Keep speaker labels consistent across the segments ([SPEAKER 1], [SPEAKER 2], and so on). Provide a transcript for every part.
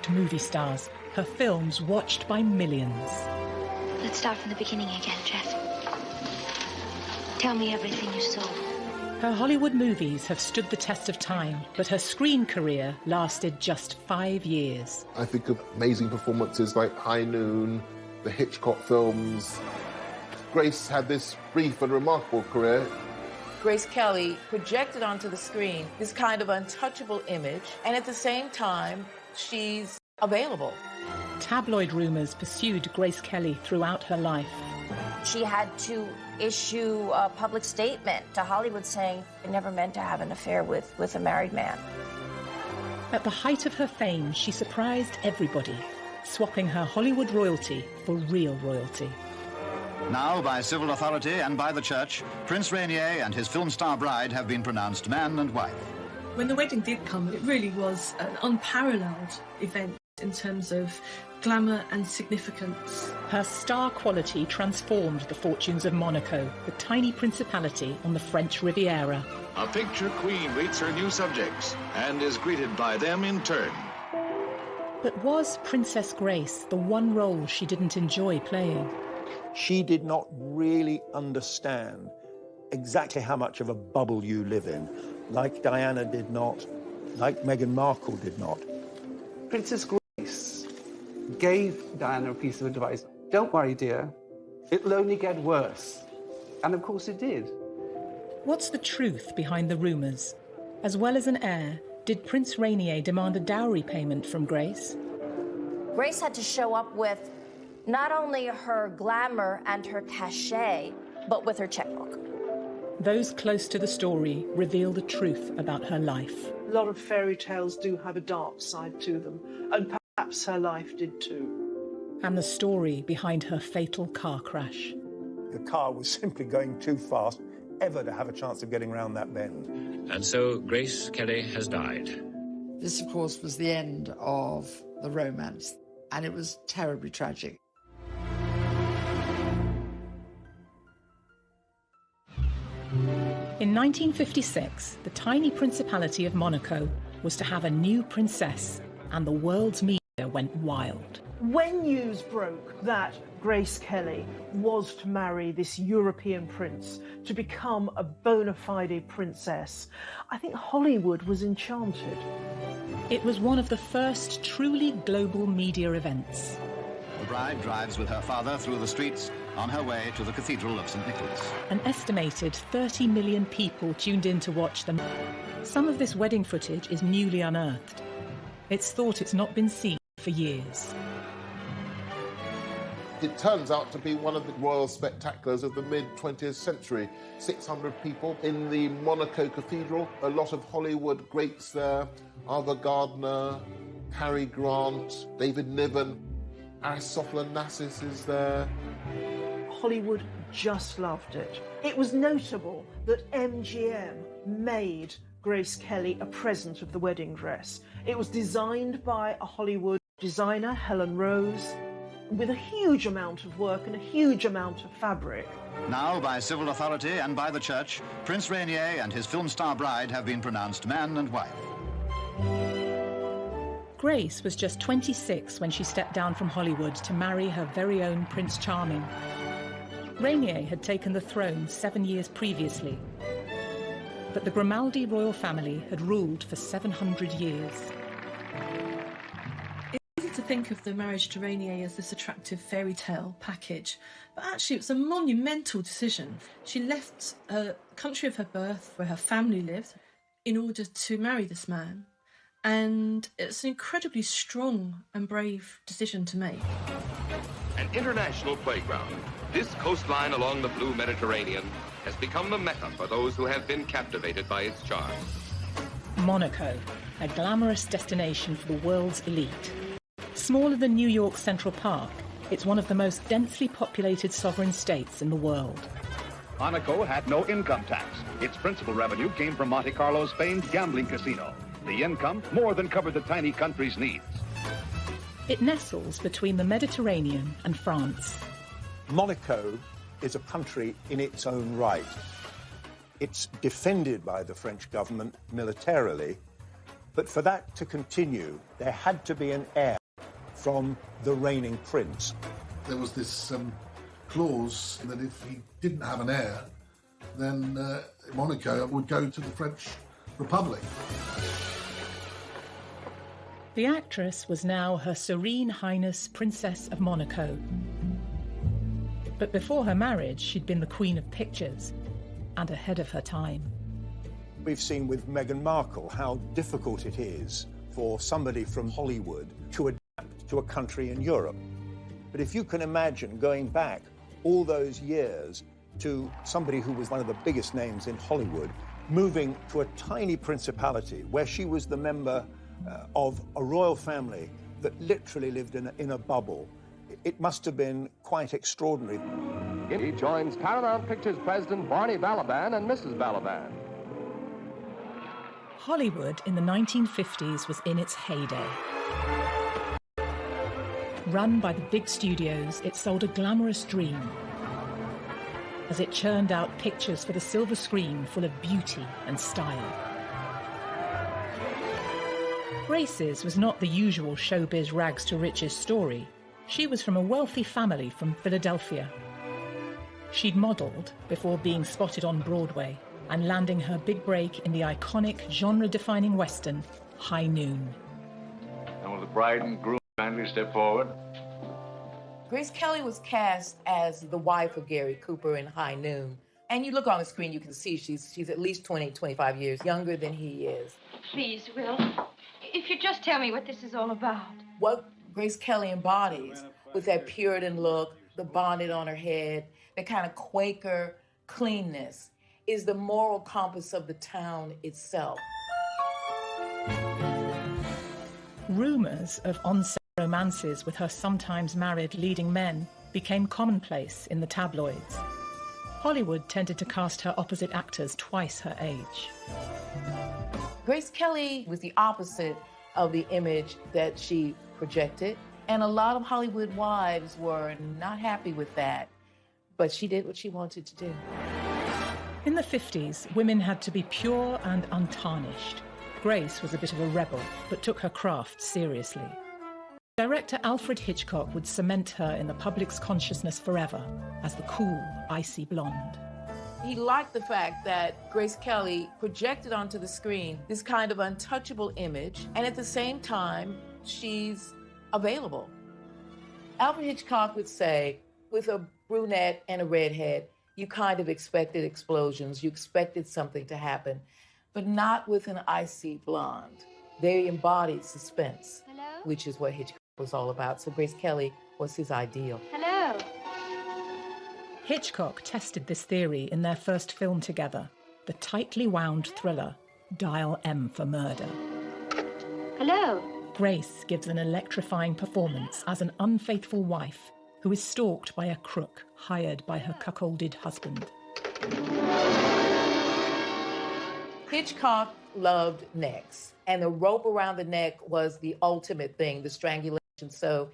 [SPEAKER 1] movie stars, her films watched by millions.
[SPEAKER 2] Let's start from the beginning again, Jeff. Tell me everything you saw.
[SPEAKER 1] Her Hollywood movies have stood the test of time, but her screen career lasted just 5 years.
[SPEAKER 3] I think of amazing performances like High Noon, the Hitchcock films. Grace had this brief and remarkable career.
[SPEAKER 4] Grace Kelly projected onto the screen this kind of untouchable image, and at the same time, she's available.
[SPEAKER 1] Tabloid rumours pursued Grace Kelly throughout her life.
[SPEAKER 5] She had to issue a public statement to Hollywood saying she never meant to have an affair with a married man.
[SPEAKER 1] At the height of her fame, she surprised everybody, swapping her Hollywood royalty for real royalty.
[SPEAKER 6] Now, by civil authority and by the church, Prince Rainier and his film star bride have been pronounced man and wife.
[SPEAKER 7] When the wedding did come, it really was an unparalleled event in terms of glamour and significance.
[SPEAKER 1] Her star quality transformed the fortunes of Monaco, the tiny principality on the French Riviera.
[SPEAKER 8] A picture queen greets her new subjects and is greeted by them in turn.
[SPEAKER 1] But was Princess Grace the one role she didn't enjoy playing?
[SPEAKER 9] She did not really understand exactly how much of a bubble you live in, like Diana did not, like Meghan Markle did not.
[SPEAKER 10] Princess Grace gave Diana a piece of advice. Don't worry, dear. It'll only get worse. And of course it did.
[SPEAKER 1] What's the truth behind the rumours? As well as an heir, did Prince Rainier demand a dowry payment from Grace?
[SPEAKER 5] Grace had to show up with not only her glamour and her cachet, but with her checkbook.
[SPEAKER 1] Those close to the story reveal the truth about her life.
[SPEAKER 11] A lot of fairy tales do have a dark side to them, and perhaps her life did too.
[SPEAKER 1] And the story behind her fatal car crash.
[SPEAKER 9] The car was simply going too fast ever to have a chance of getting round that bend.
[SPEAKER 12] And so Grace Kelly has died.
[SPEAKER 13] This, of course, was the end of the romance, and it was terribly tragic.
[SPEAKER 1] In 1956, the tiny Principality of Monaco was to have a new princess, and the world's media went wild.
[SPEAKER 11] When news broke that Grace Kelly was to marry this European prince to become a bona fide princess, I think Hollywood was enchanted.
[SPEAKER 1] It was one of the first truly global media events.
[SPEAKER 6] The bride drives with her father through the streets on her way to the Cathedral of St. Nicholas.
[SPEAKER 1] An estimated 30 million people tuned in to watch them. Some of this wedding footage is newly unearthed. It's thought it's not been seen for years.
[SPEAKER 3] It turns out to be one of the royal spectaculars of the mid-20th century. 600 people in the Monaco Cathedral, a lot of Hollywood greats there, Ava Gardner, Cary Grant, David Niven, Aristophanes Onassis is there.
[SPEAKER 11] Hollywood just loved it. It was notable that MGM made Grace Kelly a present of the wedding dress. It was designed by a Hollywood designer, Helen Rose, with a huge amount of work and a huge amount of fabric.
[SPEAKER 6] Now, by civil authority and by the church, Prince Rainier and his film star bride have been pronounced man and wife.
[SPEAKER 1] Grace was just 26 when she stepped down from Hollywood to marry her very own Prince Charming. Rainier had taken the throne 7 years previously, but the Grimaldi royal family had ruled for 700 years.
[SPEAKER 7] It's easy to think of the marriage to Rainier as this attractive fairy tale package, but actually it was a monumental decision. She left the country of her birth, where her family lived, in order to marry this man. And it's an incredibly strong and brave decision to make.
[SPEAKER 8] An international playground, this coastline along the blue Mediterranean has become the mecca for those who have been captivated by its charm.
[SPEAKER 1] Monaco, a glamorous destination for the world's elite. Smaller than New York's Central Park, it's one of the most densely populated sovereign states in the world.
[SPEAKER 14] Monaco had no income tax. Its principal revenue came from Monte Carlo's famed gambling casino. The income more than covered the tiny country's needs.
[SPEAKER 1] It nestles between the Mediterranean and France.
[SPEAKER 9] Monaco is a country in its own right. It's defended by the French government militarily, But for that to continue, there had to be an heir from the reigning prince.
[SPEAKER 15] There was this clause that if he didn't have an heir, then Monaco would go to the French Republic.
[SPEAKER 1] The actress was now Her Serene Highness Princess of Monaco. But before her marriage, she'd been the Queen of Pictures and ahead of her time.
[SPEAKER 9] We've seen with Meghan Markle how difficult it is for somebody from Hollywood to adapt to a country in Europe. But if you can imagine going back all those years to somebody who was one of the biggest names in Hollywood, moving to a tiny principality where she was the member of a royal family that literally lived in a bubble, it must have been quite extraordinary.
[SPEAKER 16] He joins Paramount Pictures president Barney Balaban and Mrs. Balaban.
[SPEAKER 1] Hollywood in the 1950s was in its heyday. Run by the big studios, it sold a glamorous dream as it churned out pictures for the silver screen full of beauty and style. Grace's was not the usual showbiz rags to riches story. She was from a wealthy family from Philadelphia. She'd modelled before being spotted on Broadway and landing her big break in the iconic genre-defining western, High Noon.
[SPEAKER 12] And will the bride and groom kindly step forward?
[SPEAKER 4] Grace Kelly was cast as the wife of Gary Cooper in High Noon. And you look on the screen, you can see she's at least 20, 25 years younger than he is.
[SPEAKER 2] Please, Will, if you just tell me what this is all about.
[SPEAKER 4] What Grace Kelly embodies with that Puritan look, the bonnet on her head, that kind of Quaker cleanness, is the moral compass of the town itself.
[SPEAKER 1] Rumours of on-set romances with her sometimes married leading men became commonplace in the tabloids. Hollywood tended to cast her opposite actors twice her age.
[SPEAKER 4] Grace Kelly was the opposite of the image that she projected, and a lot of Hollywood wives were not happy with that, but she did what she wanted to do.
[SPEAKER 1] In the 50s, women had to be pure and untarnished. Grace was a bit of a rebel, but took her craft seriously. Director Alfred Hitchcock would cement her in the public's consciousness forever as the cool, icy blonde.
[SPEAKER 4] He liked the fact that Grace Kelly projected onto the screen this kind of untouchable image, and at the same time, she's available. Alfred Hitchcock would say, with a brunette and a redhead, you kind of expected explosions, you expected something to happen, but not with an icy blonde. They embodied suspense, which is what Hitchcock was all about. So Grace Kelly was his ideal.
[SPEAKER 2] Hello.
[SPEAKER 1] Hitchcock tested this theory in their first film together, the tightly wound thriller, Dial M for Murder.
[SPEAKER 2] Hello.
[SPEAKER 1] Grace gives an electrifying performance as an unfaithful wife who is stalked by a crook hired by her cuckolded husband.
[SPEAKER 4] Hitchcock loved necks, and the rope around the neck was the ultimate thing, the strangulation. So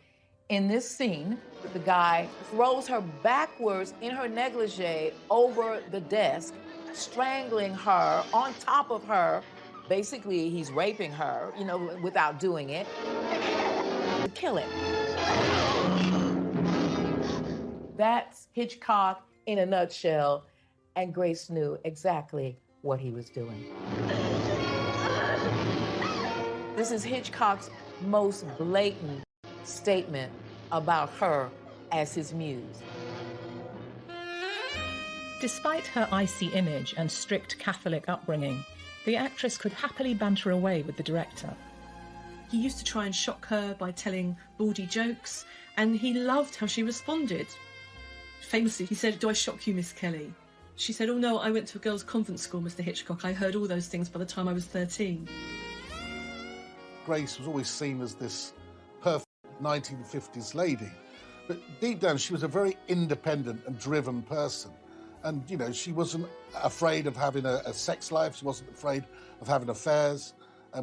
[SPEAKER 4] in this scene, the guy throws her backwards in her negligee over the desk, strangling her on top of her. Basically, he's raping her, without doing it, to kill him. That's Hitchcock in a nutshell, and Grace knew exactly what he was doing. This is Hitchcock's most blatant statement about her as his muse.
[SPEAKER 1] Despite her icy image and strict Catholic upbringing, the actress could happily banter away with the director.
[SPEAKER 7] He used to try and shock her by telling bawdy jokes, and he loved how she responded. Famously, he said, "Do I shock you, Miss Kelly?" She said, "Oh no, I went to a girls' convent school, Mr. Hitchcock. I heard all those things by the time I was 13.
[SPEAKER 15] Grace was always seen as this perfect 1950s lady. But deep down, she was a very independent and driven person. And, she wasn't afraid of having a sex life. She wasn't afraid of having affairs.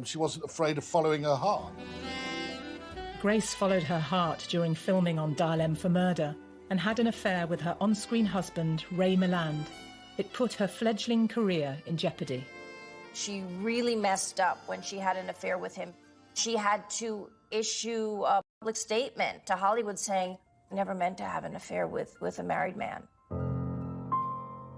[SPEAKER 15] She wasn't afraid of following her heart.
[SPEAKER 1] Grace followed her heart during filming on Dial M for Murder and had an affair with her on-screen husband, Ray Milland. It put her fledgling career in jeopardy.
[SPEAKER 5] She really messed up when she had an affair with him. She had to issue a public statement to Hollywood saying, I never meant to have an affair with a married man.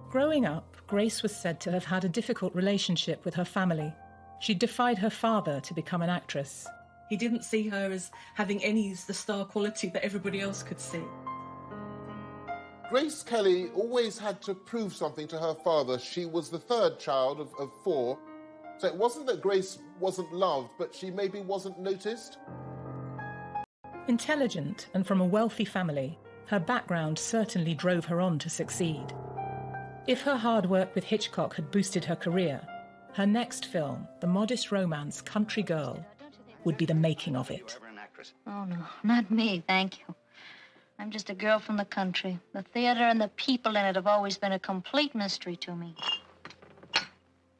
[SPEAKER 1] Growing up, Grace was said to have had a difficult relationship with her family. She defied her father to become an actress.
[SPEAKER 7] He didn't see her as having any of the star quality that everybody else could see.
[SPEAKER 3] Grace Kelly always had to prove something to her father. She was the third child of four. So it wasn't that Grace wasn't loved, but she maybe wasn't noticed.
[SPEAKER 1] Intelligent and from a wealthy family, her background certainly drove her on to succeed. If her hard work with Hitchcock had boosted her career, her next film, the modest romance Country Girl, would be the making of it.
[SPEAKER 17] Oh, no, not me, thank you. I'm just a girl from the country. The theater and the people in it have always been a complete mystery to me.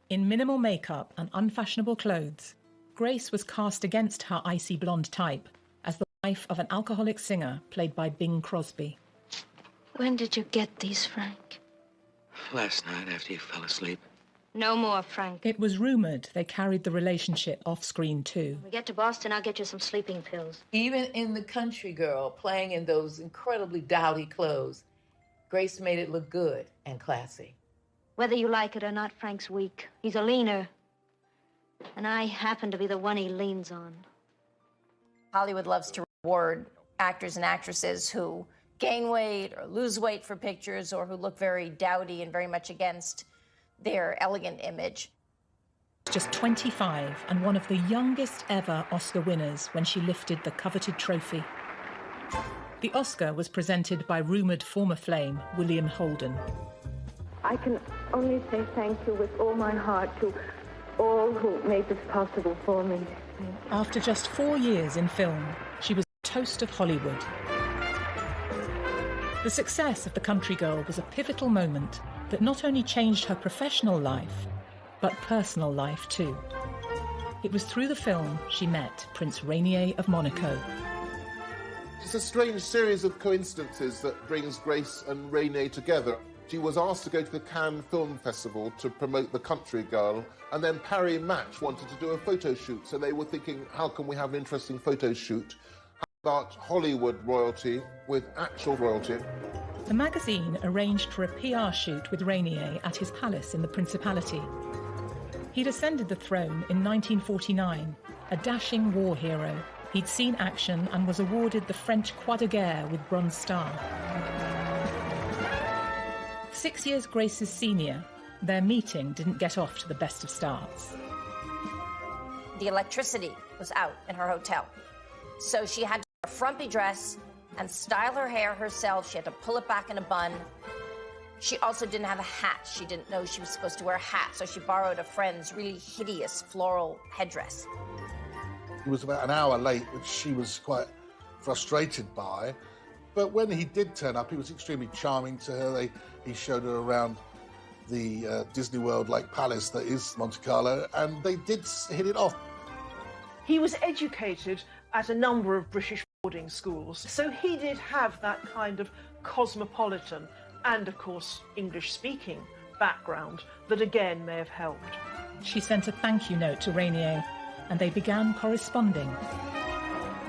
[SPEAKER 1] In minimal makeup and unfashionable clothes, Grace was cast against her icy blonde type as the wife of an alcoholic singer played by Bing Crosby.
[SPEAKER 17] When did you get these, Frank?
[SPEAKER 18] Last night after you fell asleep.
[SPEAKER 17] No more, Frank.
[SPEAKER 1] It was rumoured they carried the relationship off-screen too.
[SPEAKER 17] When we get to Boston, I'll get you some sleeping pills.
[SPEAKER 4] Even in The Country Girl, playing in those incredibly dowdy clothes, Grace made it look good and classy.
[SPEAKER 17] Whether you like it or not, Frank's weak. He's a leaner. And I happen to be the one he leans on.
[SPEAKER 5] Hollywood loves to reward actors and actresses who gain weight or lose weight for pictures or who look very dowdy and very much against their elegant image.
[SPEAKER 1] Just 25 and one of the youngest ever Oscar winners when she lifted the coveted trophy. The Oscar was presented by rumoured former flame William Holden.
[SPEAKER 19] I can only say thank you with all my heart to all who made this possible for me. Thank you.
[SPEAKER 1] After just 4 years in film, she was the toast of Hollywood. The success of The Country Girl was a pivotal moment that not only changed her professional life, but personal life too. It was through the film she met Prince Rainier of Monaco.
[SPEAKER 3] It's a strange series of coincidences that brings Grace and Rainier together. She was asked to go to the Cannes Film Festival to promote The Country Girl, and then Parry Match wanted to do a photo shoot, so they were thinking, how can we have an interesting photo shoot? How about Hollywood royalty with actual royalty?
[SPEAKER 1] The magazine arranged for a PR shoot with Rainier at his palace in the Principality. He'd ascended the throne in 1949, a dashing war hero. He'd seen action and was awarded the French Croix de Guerre with Bronze Star. 6 years Grace's senior, their meeting didn't get off to the best of starts.
[SPEAKER 5] The electricity was out in her hotel, so she had to wear a frumpy dress and style her hair herself. She had to pull it back in a bun. She also didn't have a hat. She didn't know she was supposed to wear a hat, so she borrowed a friend's really hideous floral headdress.
[SPEAKER 15] He was about an hour late, which she was quite frustrated by. But when he did turn up, he was extremely charming to her. He showed her around the Disney World-like palace that is Monte Carlo, and they did hit it off.
[SPEAKER 11] He was educated at a number of British boarding schools, so he did have that kind of cosmopolitan and, of course, English-speaking background that again may have helped.
[SPEAKER 1] She sent a thank you note to Rainier, and they began corresponding.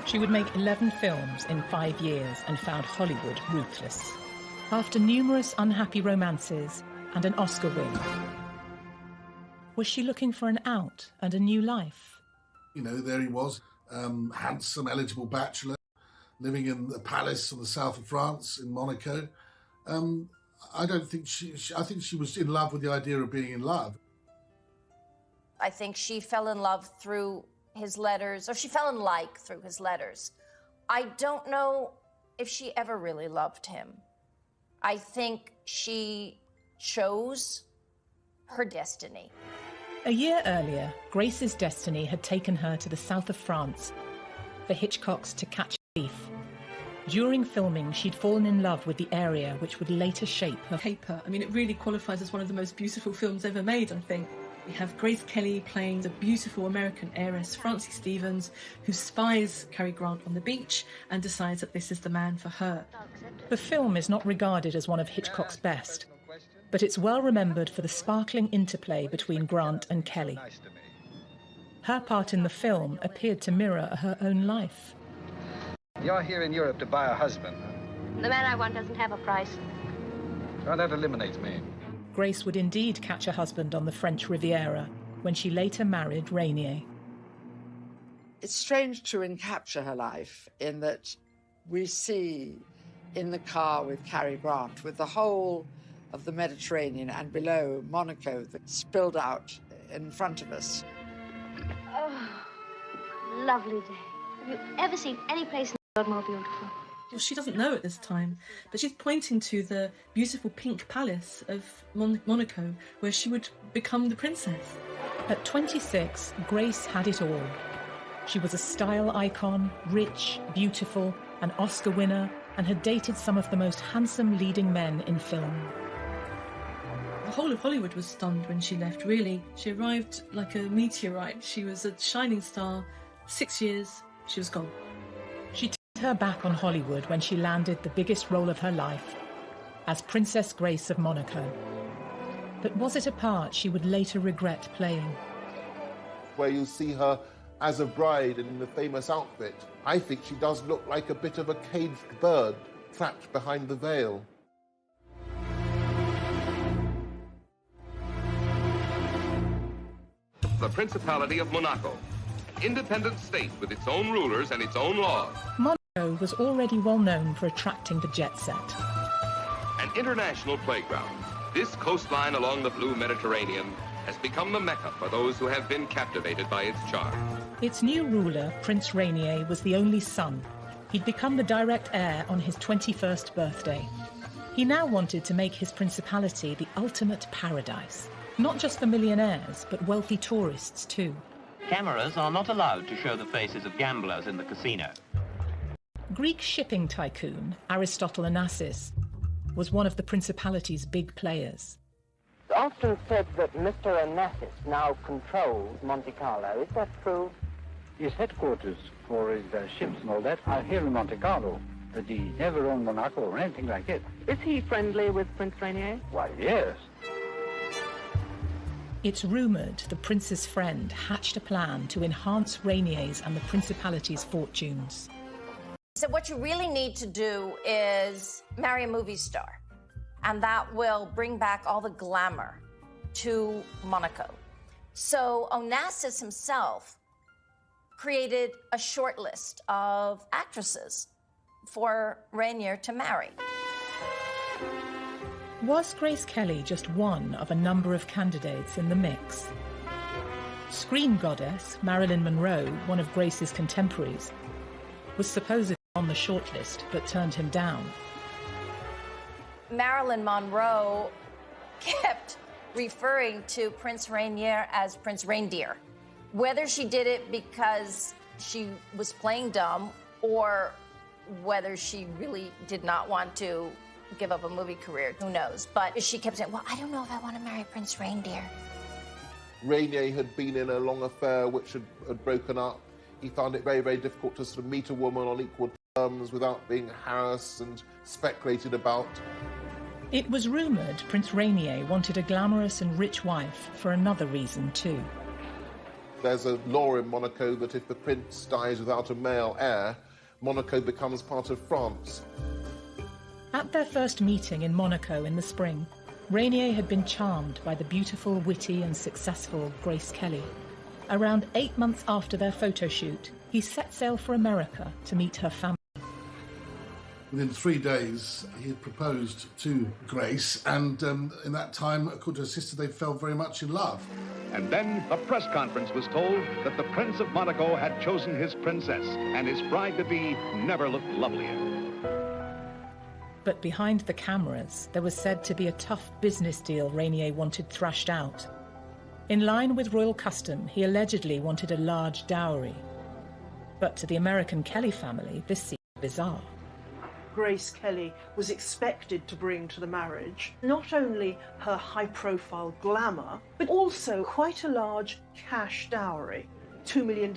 [SPEAKER 1] She would make 11 films in 5 years and found Hollywood ruthless. After numerous unhappy romances and an Oscar win, was she looking for an out and a new life?
[SPEAKER 15] You know, there he was, handsome, eligible bachelor, living in the palace in the south of France, in Monaco. I think she was in love with the idea of being in love.
[SPEAKER 5] I think she fell in love through his letters, or she fell in like through his letters. I don't know if she ever really loved him. I think she chose her destiny.
[SPEAKER 1] A year earlier, Grace's destiny had taken her to the south of France for Hitchcock's To Catch a Thief. During filming, she'd fallen in love with the area which would later shape her
[SPEAKER 7] paper. I mean, it really qualifies as one of the most beautiful films ever made, I think. We have Grace Kelly playing the beautiful American heiress, Francie Stevens, who spies Cary Grant on the beach and decides that this is the man for her.
[SPEAKER 1] The film is not regarded as one of Hitchcock's best. but it's well remembered for the sparkling interplay between Grant and Kelly. Her part in the film appeared to mirror her own life.
[SPEAKER 20] You're here in Europe to buy a husband.
[SPEAKER 17] The man I want doesn't have a price.
[SPEAKER 20] Well, that eliminates me.
[SPEAKER 1] Grace would indeed catch a husband on the French Riviera when she later married Rainier.
[SPEAKER 13] It's strange to encapture her life in that we see in the car with Cary Grant, with the whole of the Mediterranean and below Monaco that spilled out in front of us.
[SPEAKER 17] Oh, lovely day. Have you ever seen any place in the world more beautiful?
[SPEAKER 7] Well, she doesn't know at this time, but she's pointing to the beautiful pink palace of Monaco, where she would become the princess.
[SPEAKER 1] At 26, Grace had it all. She was a style icon, rich, beautiful, an Oscar winner, and had dated some of the most handsome leading men in film.
[SPEAKER 7] The whole of Hollywood was stunned when she left, really. She arrived like a meteorite. She was a shining star. 6 years, she was gone.
[SPEAKER 1] She turned her back on Hollywood when she landed the biggest role of her life, as Princess Grace of Monaco. But was it a part she would later regret playing?
[SPEAKER 3] Where you see her as a bride in the famous outfit, I think she does look like a bit of a caged bird trapped behind the veil.
[SPEAKER 8] The Principality of Monaco, an independent state with its own rulers and its own laws.
[SPEAKER 1] Monaco was already well known for attracting the jet set.
[SPEAKER 8] An international playground, this coastline along the blue Mediterranean has become the Mecca for those who have been captivated by its charm.
[SPEAKER 1] Its new ruler, Prince Rainier, was the only son. He'd become the direct heir on his 21st birthday. He now wanted to make his principality the ultimate paradise. Not just for millionaires, but wealthy tourists too.
[SPEAKER 21] Cameras are not allowed to show the faces of gamblers in the casino.
[SPEAKER 1] Greek shipping tycoon Aristotle Onassis was one of the principality's big players.
[SPEAKER 22] It's often said that Mr. Onassis now controls Monte Carlo. Is that true?
[SPEAKER 23] His headquarters for his ships and all that are here in Monte Carlo, but he never owned Monaco or anything like it.
[SPEAKER 22] Is he friendly with Prince Rainier?
[SPEAKER 23] Why, yes.
[SPEAKER 1] It's rumoured the prince's friend hatched a plan to enhance Rainier's and the principality's fortunes.
[SPEAKER 5] So what you really need to do is marry a movie star, and that will bring back all the glamour to Monaco. So Onassis himself created a short list of actresses for Rainier to marry.
[SPEAKER 1] Was Grace Kelly just one of a number of candidates in the mix? Screen goddess Marilyn Monroe, one of Grace's contemporaries, was supposedly on the shortlist but turned him down.
[SPEAKER 5] Marilyn Monroe kept referring to Prince Rainier as Prince Reindeer. Whether she did it because she was playing dumb or whether she really did not want to give up a movie career, who knows? But she kept saying, well, I don't know if I want to marry Prince Reindeer.
[SPEAKER 3] Rainier had been in a long affair which had broken up. He found it very, very difficult to sort of meet a woman on equal terms without being harassed and speculated about.
[SPEAKER 1] It was rumoured Prince Rainier wanted a glamorous and rich wife for another reason too.
[SPEAKER 3] There's a law in Monaco that if the prince dies without a male heir, Monaco becomes part of France.
[SPEAKER 1] At their first meeting in Monaco in the spring, Rainier had been charmed by the beautiful, witty and successful Grace Kelly. Around 8 months after their photo shoot, he set sail for America to meet her family.
[SPEAKER 15] Within 3 days, he had proposed to Grace, and in that time, according to her sister, they fell very much in love.
[SPEAKER 14] And then a press conference was told that the Prince of Monaco had chosen his princess, and his bride-to-be never looked lovelier.
[SPEAKER 1] But behind the cameras, there was said to be a tough business deal Rainier wanted thrashed out. In line with royal custom, he allegedly wanted a large dowry. But to the American Kelly family, this seemed bizarre.
[SPEAKER 11] Grace Kelly was expected to bring to the marriage not only her high-profile glamour, but also quite a large cash dowry, $2 million.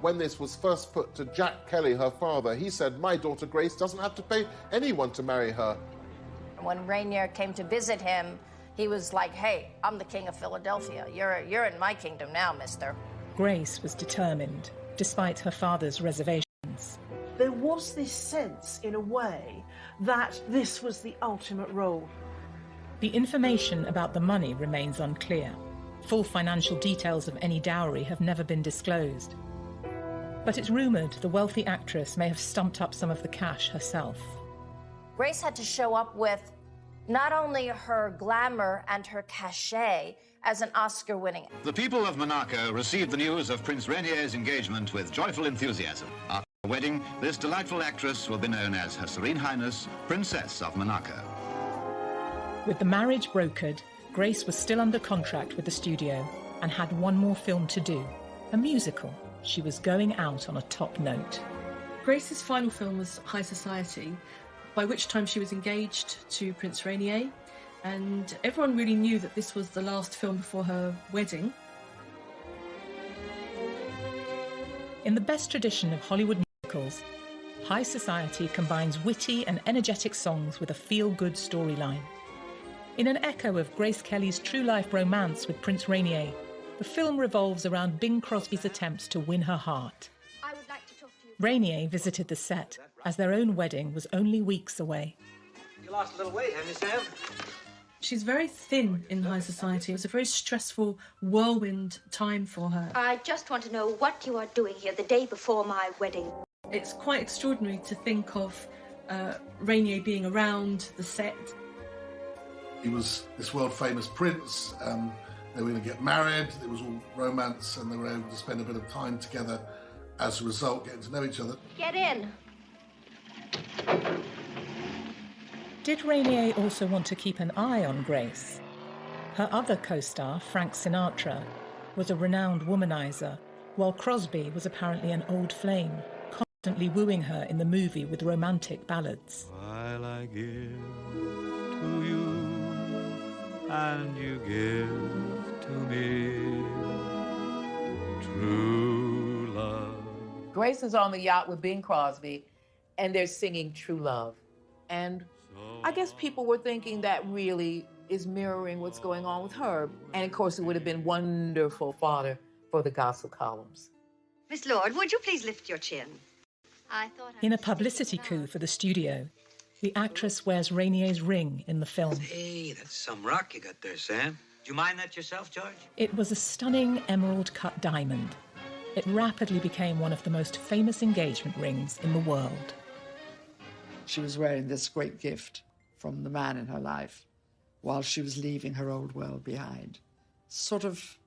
[SPEAKER 3] When this was first put to Jack Kelly, her father, he said, my daughter Grace doesn't have to pay anyone to marry her.
[SPEAKER 5] When Rainier came to visit him, he was like, hey, I'm the king of Philadelphia. You're in my kingdom now, mister.
[SPEAKER 1] Grace was determined, despite her father's reservations.
[SPEAKER 11] There was this sense, in a way, that this was the ultimate role.
[SPEAKER 1] The information about the money remains unclear. Full financial details of any dowry have never been disclosed. But it's rumoured the wealthy actress may have stumped up some of the cash herself.
[SPEAKER 5] Grace had to show up with not only her glamour and her cachet as an Oscar-winning.
[SPEAKER 14] The people of Monaco received the news of Prince Rainier's engagement with joyful enthusiasm. After the wedding, this delightful actress will be known as Her Serene Highness, Princess of Monaco.
[SPEAKER 1] With the marriage brokered, Grace was still under contract with the studio and had one more film to do, a musical. She was going out on a top note.
[SPEAKER 7] Grace's final film was High Society, by which time she was engaged to Prince Rainier, and everyone really knew that this was the last film before her wedding.
[SPEAKER 1] In the best tradition of Hollywood musicals, High Society combines witty and energetic songs with a feel-good storyline. In an echo of Grace Kelly's true-life romance with Prince Rainier, the film revolves around Bing Crosby's attempts to win her heart.
[SPEAKER 2] I would like to talk to you.
[SPEAKER 1] Rainier visited the set, as their own wedding was only weeks away.
[SPEAKER 18] You lost a little weight, haven't you, Sam?
[SPEAKER 7] She's very thin in High Society. It was a very stressful whirlwind time for her.
[SPEAKER 2] I just want to know what you are doing here the day before my wedding.
[SPEAKER 7] It's quite extraordinary to think of Rainier being around the set.
[SPEAKER 15] He was this world-famous prince, they were going to get married, it was all romance, and they were able to spend a bit of time together as a result, getting to know each other.
[SPEAKER 2] Get in.
[SPEAKER 1] Did Rainier also want to keep an eye on Grace? Her other co-star, Frank Sinatra, was a renowned womanizer, while Crosby was apparently an old flame, constantly wooing her in the movie with romantic ballads.
[SPEAKER 6] While I give to you and you give to me true love.
[SPEAKER 4] Grace is on the yacht with Bing Crosby, and they're singing True Love. And I guess people were thinking that really is mirroring what's going on with her. And of course, it would have been wonderful fodder for the gossip columns.
[SPEAKER 2] Miss Lord, would you please lift your chin? I thought
[SPEAKER 1] In a publicity coup for the studio, the actress wears Rainier's ring in the film.
[SPEAKER 18] Hey, that's some rock you got there, Sam. Do you mind that yourself, George?
[SPEAKER 1] It was a stunning emerald-cut diamond. It rapidly became one of the most famous engagement rings in the world.
[SPEAKER 13] She was wearing this great gift from the man in her life while she was leaving her old world behind. Sort of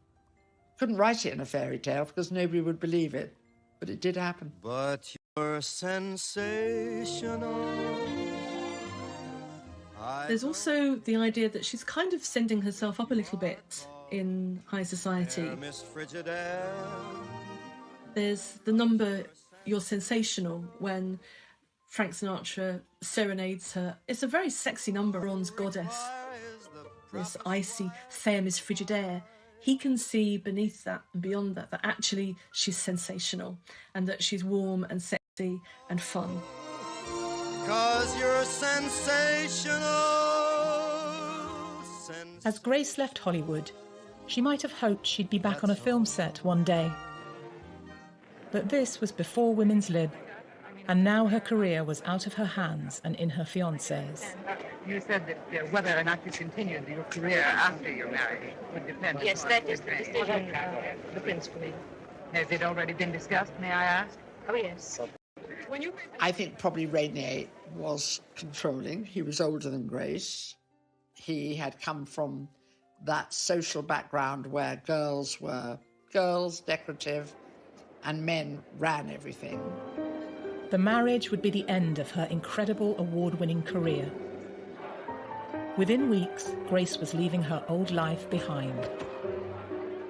[SPEAKER 13] couldn't write it in a fairy tale because nobody would believe it, but it did happen.
[SPEAKER 6] But you're sensational.
[SPEAKER 7] There's also the idea that she's kind of sending herself up a little bit in High Society. There's the number You're Sensational when Frank Sinatra serenades her. It's a very sexy number, Bronze Goddess. This icy Femme is Frigidaire. He can see beneath that and beyond that actually she's sensational and that she's warm and sexy and fun.
[SPEAKER 6] 'Cause you're sensational.
[SPEAKER 1] As Grace left Hollywood, she might have hoped she'd be back on a film set one day. But this was before Women's Lib, and now her career was out of her hands and in her fiancé's.
[SPEAKER 9] You said that whether or not you continued your career after your marriage would depend on... Yes, that is the decision the Prince made. Has it already been discussed, may I ask? Oh, yes.
[SPEAKER 13] I think probably Rainier was controlling. He was older than Grace. He had come from that social background where girls were girls, decorative, and men ran everything.
[SPEAKER 1] The marriage would be the end of her incredible award-winning career. Within weeks, Grace was leaving her old life behind.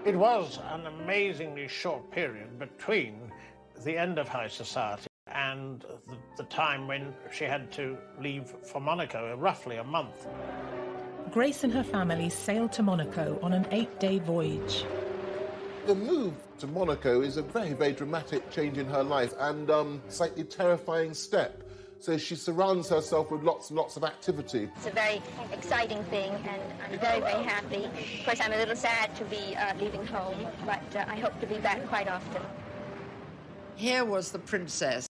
[SPEAKER 10] It was an amazingly short period between the end of High Society and the time when she had to leave for Monaco, roughly a month.
[SPEAKER 1] Grace and her family sailed to Monaco on an 8-day voyage.
[SPEAKER 3] The move to Monaco is a very, very dramatic change in her life and slightly terrifying step So she surrounds herself with lots and lots of activity.
[SPEAKER 12] It's a very exciting thing, and I'm very, very happy. Of course, I'm a little sad to be leaving home, but I hope to be back quite often.
[SPEAKER 13] Here was the princess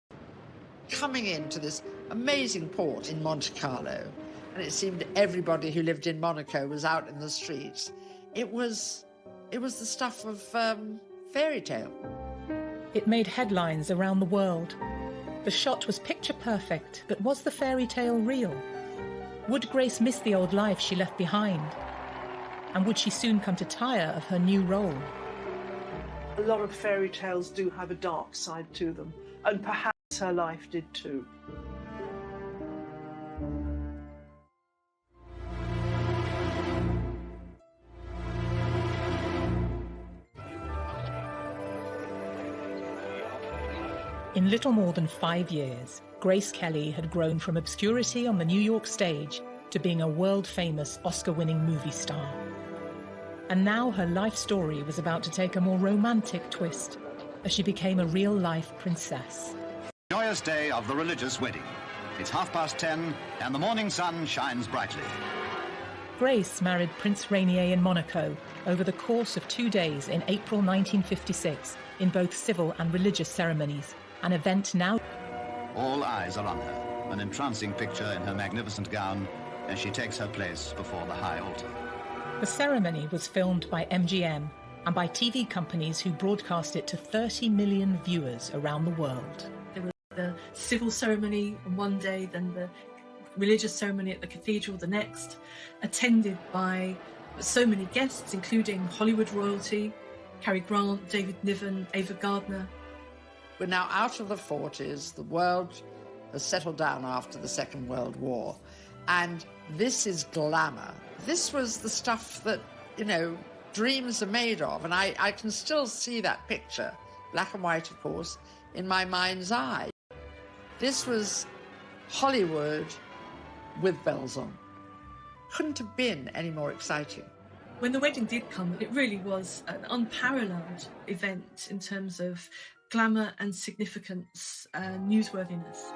[SPEAKER 13] coming into this amazing port in Monte Carlo, and it seemed everybody who lived in Monaco was out in the streets. It was the stuff of fairy tale.
[SPEAKER 1] It made headlines around the world. The shot was picture perfect, but was the fairy tale real? Would Grace miss the old life she left behind? And would she soon come to tire of her new role?
[SPEAKER 11] A lot of fairy tales do have a dark side to them, and perhaps her life did too.
[SPEAKER 1] In little more than 5 years, Grace Kelly had grown from obscurity on the New York stage to being a world-famous Oscar-winning movie star. And now her life story was about to take a more romantic twist as she became a real-life princess.
[SPEAKER 14] Joyous day of the religious wedding. It's 10:30 and the morning sun shines brightly.
[SPEAKER 1] Grace married Prince Rainier in Monaco over the course of 2 days in April 1956 in both civil and religious ceremonies, an event now...
[SPEAKER 14] All eyes are on her, an entrancing picture in her magnificent gown as she takes her place before the high altar.
[SPEAKER 1] The ceremony was filmed by MGM and by TV companies who broadcast it to 30 million viewers around the world.
[SPEAKER 7] There was the civil ceremony on one day, then the religious ceremony at the cathedral the next, attended by so many guests, including Hollywood royalty, Cary Grant, David Niven, Ava Gardner.
[SPEAKER 13] We're now out of the 40s. The world has settled down after the Second World War. And this is glamour. This was the stuff that, you know, dreams are made of. And I can still see that picture, black and white, of course, in my mind's eye. This was Hollywood with bells on. Couldn't have been any more exciting.
[SPEAKER 7] When the wedding did come, it really was an unparalleled event in terms of glamour and significance, newsworthiness.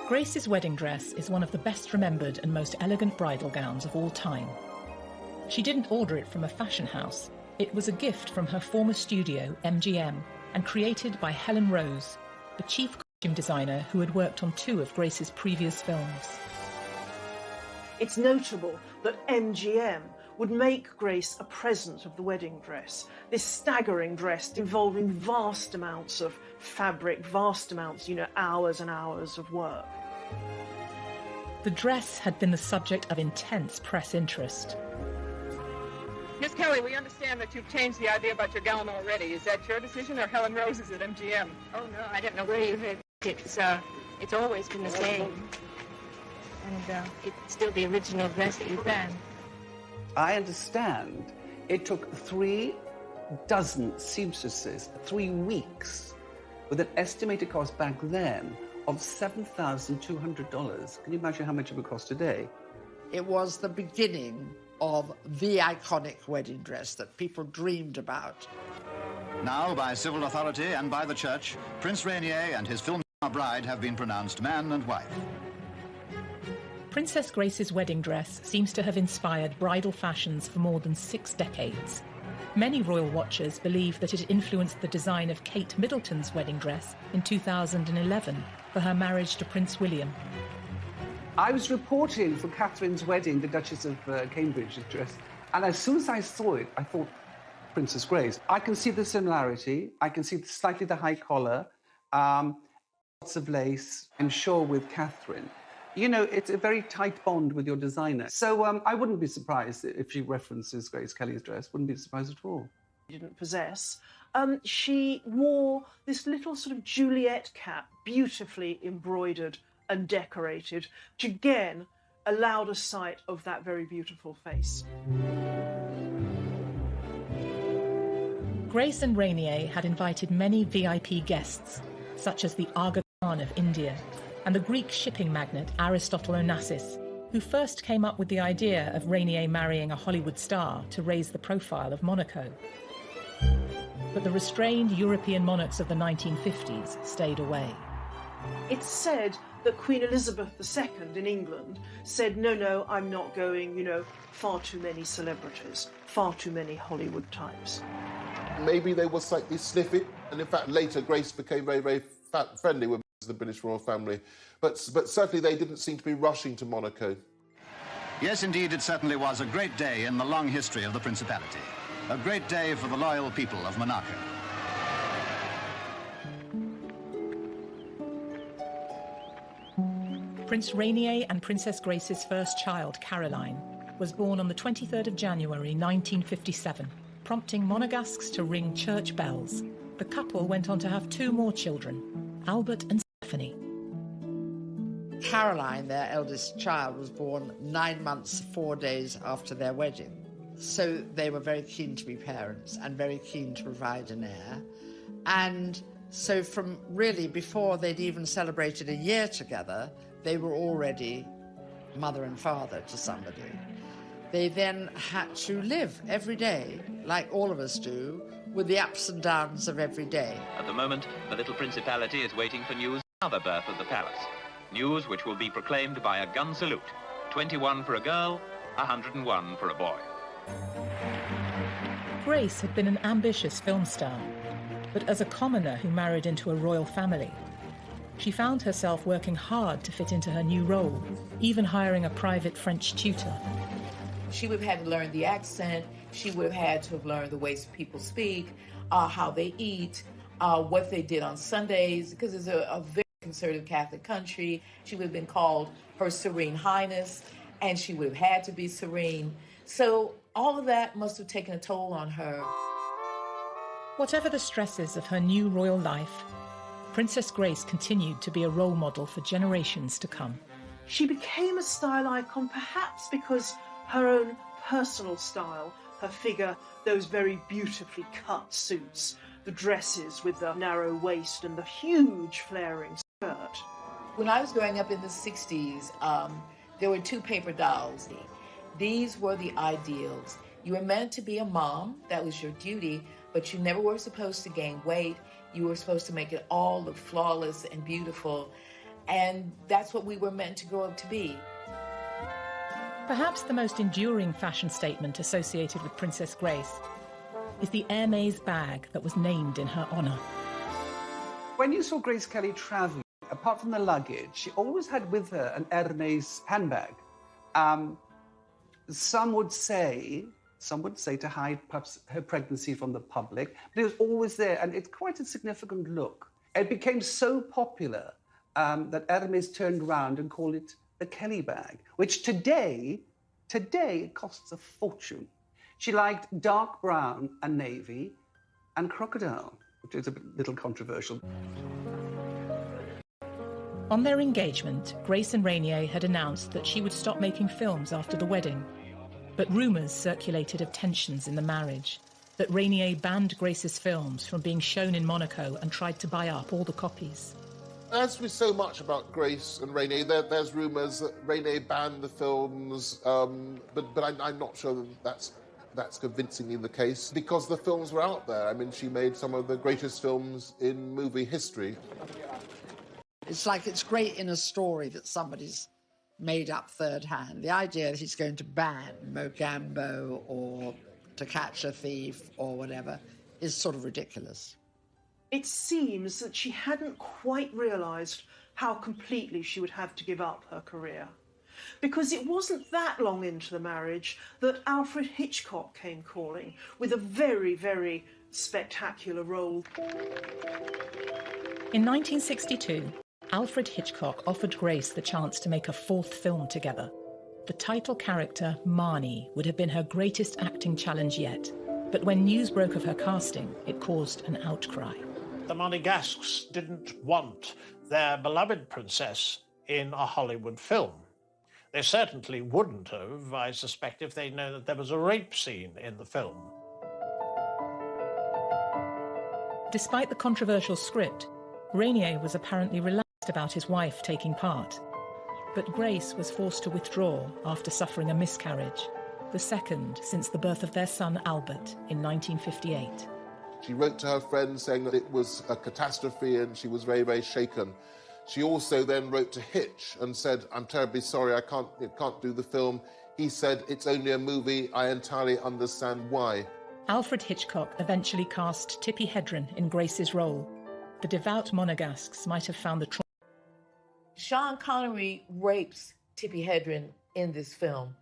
[SPEAKER 1] Grace's wedding dress is one of the best remembered and most elegant bridal gowns of all time. She didn't order it from a fashion house. It was a gift from her former studio, MGM, and created by Helen Rose, the chief costume designer who had worked on 2 of Grace's previous films.
[SPEAKER 11] It's notable that MGM would make Grace a present of the wedding dress, this staggering dress involving vast amounts of fabric, vast amounts, hours and hours of work.
[SPEAKER 1] The dress had been the subject of intense press interest.
[SPEAKER 9] Miss Kelly, we understand that you've changed the idea about your gown already. Is that your decision or Helen Rose's at MGM?
[SPEAKER 12] Oh, no, I don't know where you heard it. It's always been the same. And it's still the original dress that you planned.
[SPEAKER 16] I understand it took 3 dozen seamstresses 3 weeks with an estimated cost back then of $7,200. Can you imagine how much it would cost today?
[SPEAKER 13] It was the beginning of the iconic wedding dress that people dreamed about.
[SPEAKER 14] Now, by civil authority and by the church, Prince Rainier and his film star bride have been pronounced man and wife.
[SPEAKER 1] Princess Grace's wedding dress seems to have inspired bridal fashions for more than 6 decades. Many royal watchers believe that it influenced the design of Kate Middleton's wedding dress in 2011 for her marriage to Prince William.
[SPEAKER 16] I was reporting for Catherine's wedding, the Duchess of Cambridge's dress, and as soon as I saw it, I thought, Princess Grace. I can see the similarity. I can see slightly the high collar, lots of lace, and sure with Catherine. You know, it's a very tight bond with your designer. So I wouldn't be surprised if she references Grace Kelly's dress. Wouldn't be surprised at all.
[SPEAKER 11] Didn't possess. She wore this little sort of Juliet cap, beautifully embroidered and decorated, which again allowed a sight of that very beautiful face.
[SPEAKER 1] Grace and Rainier had invited many VIP guests, such as the Aga Khan of India and the Greek shipping magnate Aristotle Onassis, who first came up with the idea of Rainier marrying a Hollywood star to raise the profile of Monaco. But the restrained European monarchs of the 1950s stayed away.
[SPEAKER 11] It's said that Queen Elizabeth II in England said, no, I'm not going, far too many celebrities, far too many Hollywood types.
[SPEAKER 3] Maybe they were slightly sniffy, and in fact later Grace became very, very friendly with the British royal family. But certainly they didn't seem to be rushing to Monaco.
[SPEAKER 14] Yes, indeed, it certainly was a great day in the long history of the Principality. A great day for the loyal people of Monaco.
[SPEAKER 1] Prince Rainier and Princess Grace's first child, Caroline, was born on the 23rd of January 1957, prompting Monegasques to ring church bells. The couple went on to have 2 more children, Albert and Stephanie.
[SPEAKER 13] Caroline, their eldest child, was born 9 months, 4 days after their wedding. So they were very keen to be parents and very keen to provide an heir. And so from really before they'd even celebrated a year together, they were already mother and father to somebody. They then had to live every day, like all of us do, with the ups and downs of every day.
[SPEAKER 21] At the moment, the little Principality is waiting for news of another birth of the palace. News which will be proclaimed by a gun salute. 21 for a girl, 101 for a boy.
[SPEAKER 1] Grace had been an ambitious film star, but as a commoner who married into a royal family, she found herself working hard to fit into her new role, even hiring a private French tutor.
[SPEAKER 4] She would have had to learn the accent. She would have had to have learned the ways people speak, how they eat, what they did on Sundays, because it's a very conservative Catholic country. She would have been called Her Serene Highness, and she would have had to be serene. So all of that must have taken a toll on her.
[SPEAKER 1] Whatever the stresses of her new royal life, Princess Grace continued to be a role model for generations to come.
[SPEAKER 11] She became a style icon perhaps because her own personal style, her figure, those very beautifully cut suits, the dresses with the narrow waist and the huge flaring skirt.
[SPEAKER 4] When I was growing up in the 60s, there were 2 paper dolls. These were the ideals. You were meant to be a mom, that was your duty, but you never were supposed to gain weight. You were supposed to make it all look flawless and beautiful. And that's what we were meant to grow up to be.
[SPEAKER 1] Perhaps the most enduring fashion statement associated with Princess Grace is the Hermès bag that was named in her honour.
[SPEAKER 16] When you saw Grace Kelly travelling, apart from the luggage, she always had with her an Hermès handbag. Some would say to hide perhaps her pregnancy from the public, but it was always there, and it's quite a significant look. It became so popular that Hermès turned around and called it the Kelly bag, which today it costs a fortune. She liked dark brown and navy and crocodile, which is a little controversial.
[SPEAKER 1] On their engagement, Grace and Rainier had announced that she would stop making films after the wedding. But rumours circulated of tensions in the marriage, that Rainier banned Grace's films from being shown in Monaco and tried to buy up all the copies.
[SPEAKER 3] As with so much about Grace and Rainier, there's rumours that Rainier banned the films, but I'm not sure that that's convincingly the case, because the films were out there. I mean, she made some of the greatest films in movie history.
[SPEAKER 13] It's like it's great in a story that somebody's made up third hand. The idea that he's going to ban Mogambo or To Catch a Thief or whatever is sort of ridiculous.
[SPEAKER 11] It seems that she hadn't quite realised how completely she would have to give up her career. Because it wasn't that long into the marriage that Alfred Hitchcock came calling with a very, very spectacular role.
[SPEAKER 1] In 1962, Alfred Hitchcock offered Grace the chance to make a 4th film together. The title character, Marnie, would have been her greatest acting challenge yet. But when news broke of her casting, it caused an outcry.
[SPEAKER 10] The Monegasques didn't want their beloved princess in a Hollywood film. They certainly wouldn't have, I suspect, if they'd known that there was a rape scene in the film.
[SPEAKER 1] Despite the controversial script, Rainier was apparently relaxed about his wife taking part. But Grace was forced to withdraw after suffering a miscarriage, the second since the birth of their son Albert in 1958.
[SPEAKER 3] She wrote to her friends saying that it was a catastrophe and she was very, very shaken. She also then wrote to Hitch and said, "I'm terribly sorry, I can't do the film." He said, "It's only a movie, I entirely understand why."
[SPEAKER 1] Alfred Hitchcock eventually cast Tippi Hedren in Grace's role. The devout Monegasques might have found the trauma.
[SPEAKER 4] Sean Connery rapes Tippi Hedren in this film.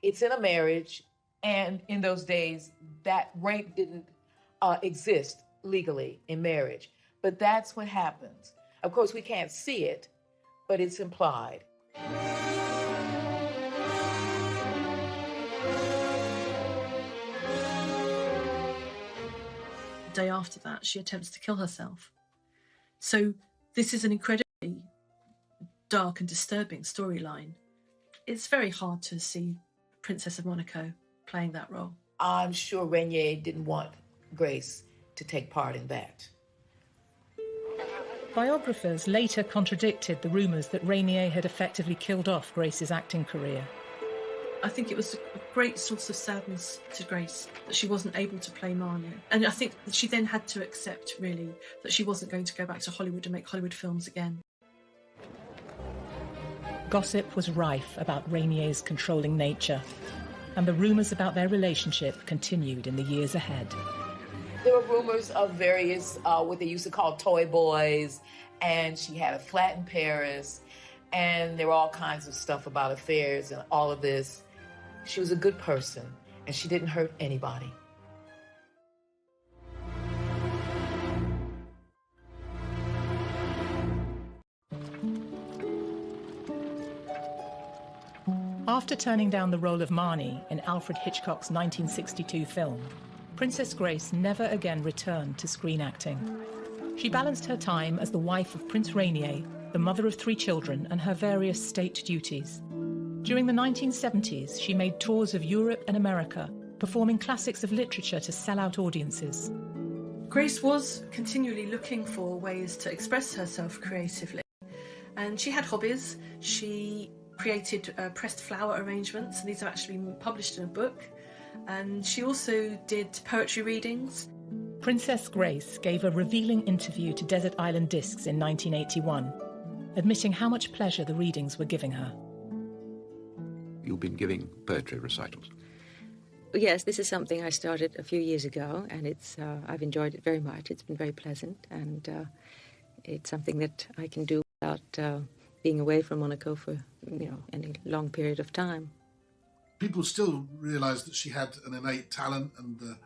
[SPEAKER 4] It's in a marriage, and in those days, that rape didn't exist legally in marriage. But that's what happens. Of course, we can't see it, but it's implied.
[SPEAKER 7] The day after that, she attempts to kill herself. So this is an incredibly dark and disturbing storyline. It's very hard to see Princess of Monaco playing that role.
[SPEAKER 4] I'm sure Rainier didn't want Grace to take part in that.
[SPEAKER 1] Biographers later contradicted the rumours that Rainier had effectively killed off Grace's acting career.
[SPEAKER 7] I think it was a great source of sadness to Grace that she wasn't able to play Marnie. And I think that she then had to accept, really, that she wasn't going to go back to Hollywood and make Hollywood films again.
[SPEAKER 1] Gossip was rife about Rainier's controlling nature, and the rumours about their relationship continued in the years ahead.
[SPEAKER 4] There were rumors of various, what they used to call toy boys, and she had a flat in Paris, and there were all kinds of stuff about affairs and all of this. She was a good person, and she didn't hurt anybody.
[SPEAKER 1] After turning down the role of Marnie in Alfred Hitchcock's 1962 film, Princess Grace never again returned to screen acting. She balanced her time as the wife of Prince Rainier, the mother of 3 children, and her various state duties. During the 1970s, she made tours of Europe and America, performing classics of literature to sell-out audiences.
[SPEAKER 7] Grace was continually looking for ways to express herself creatively, and she had hobbies. She created pressed flower arrangements, and these have actually been published in a book. And she also did poetry readings.
[SPEAKER 1] Princess Grace gave a revealing interview to Desert Island Discs in 1981, admitting how much pleasure the readings were giving her.
[SPEAKER 17] You've been giving poetry recitals?
[SPEAKER 19] Yes, this is something I started a few years ago, and I've enjoyed it very much. It's been very pleasant, and it's something that I can do without being away from Monaco for any long period of time.
[SPEAKER 15] People still realised that she had an innate talent and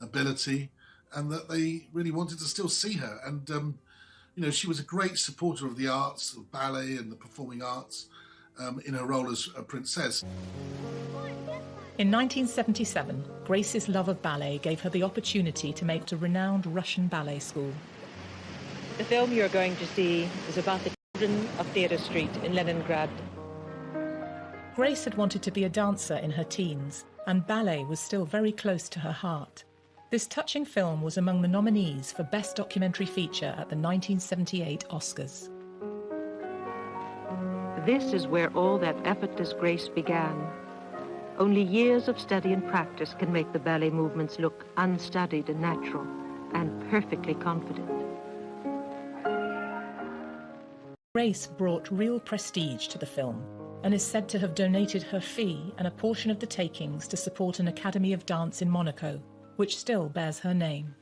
[SPEAKER 15] ability, and that they really wanted to still see her. And she was a great supporter of the arts, of ballet and the performing arts, in her role as a princess.
[SPEAKER 1] In 1977, Grace's love of ballet gave her the opportunity to make a renowned Russian ballet school.
[SPEAKER 20] The film you're going to see is about the children of Theatre Street in Leningrad.
[SPEAKER 1] Grace had wanted to be a dancer in her teens, and ballet was still very close to her heart. This touching film was among the nominees for Best Documentary Feature at the 1978 Oscars.
[SPEAKER 20] This is where all that effortless grace began. Only years of study and practice can make the ballet movements look unstudied and natural, and perfectly confident.
[SPEAKER 1] Grace brought real prestige to the film, and is said to have donated her fee and a portion of the takings to support an Academy of Dance in Monaco, which still bears her name.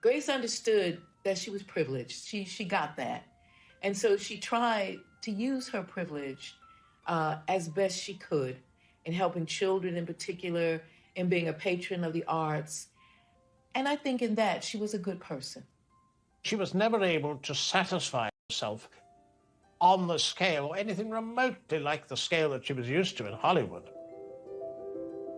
[SPEAKER 4] Grace understood that she was privileged. She got that. And so she tried to use her privilege as best she could in helping children in particular, in being a patron of the arts. And I think in that she was a good person.
[SPEAKER 10] She was never able to satisfy herself on the scale or anything remotely like the scale that she was used to in Hollywood.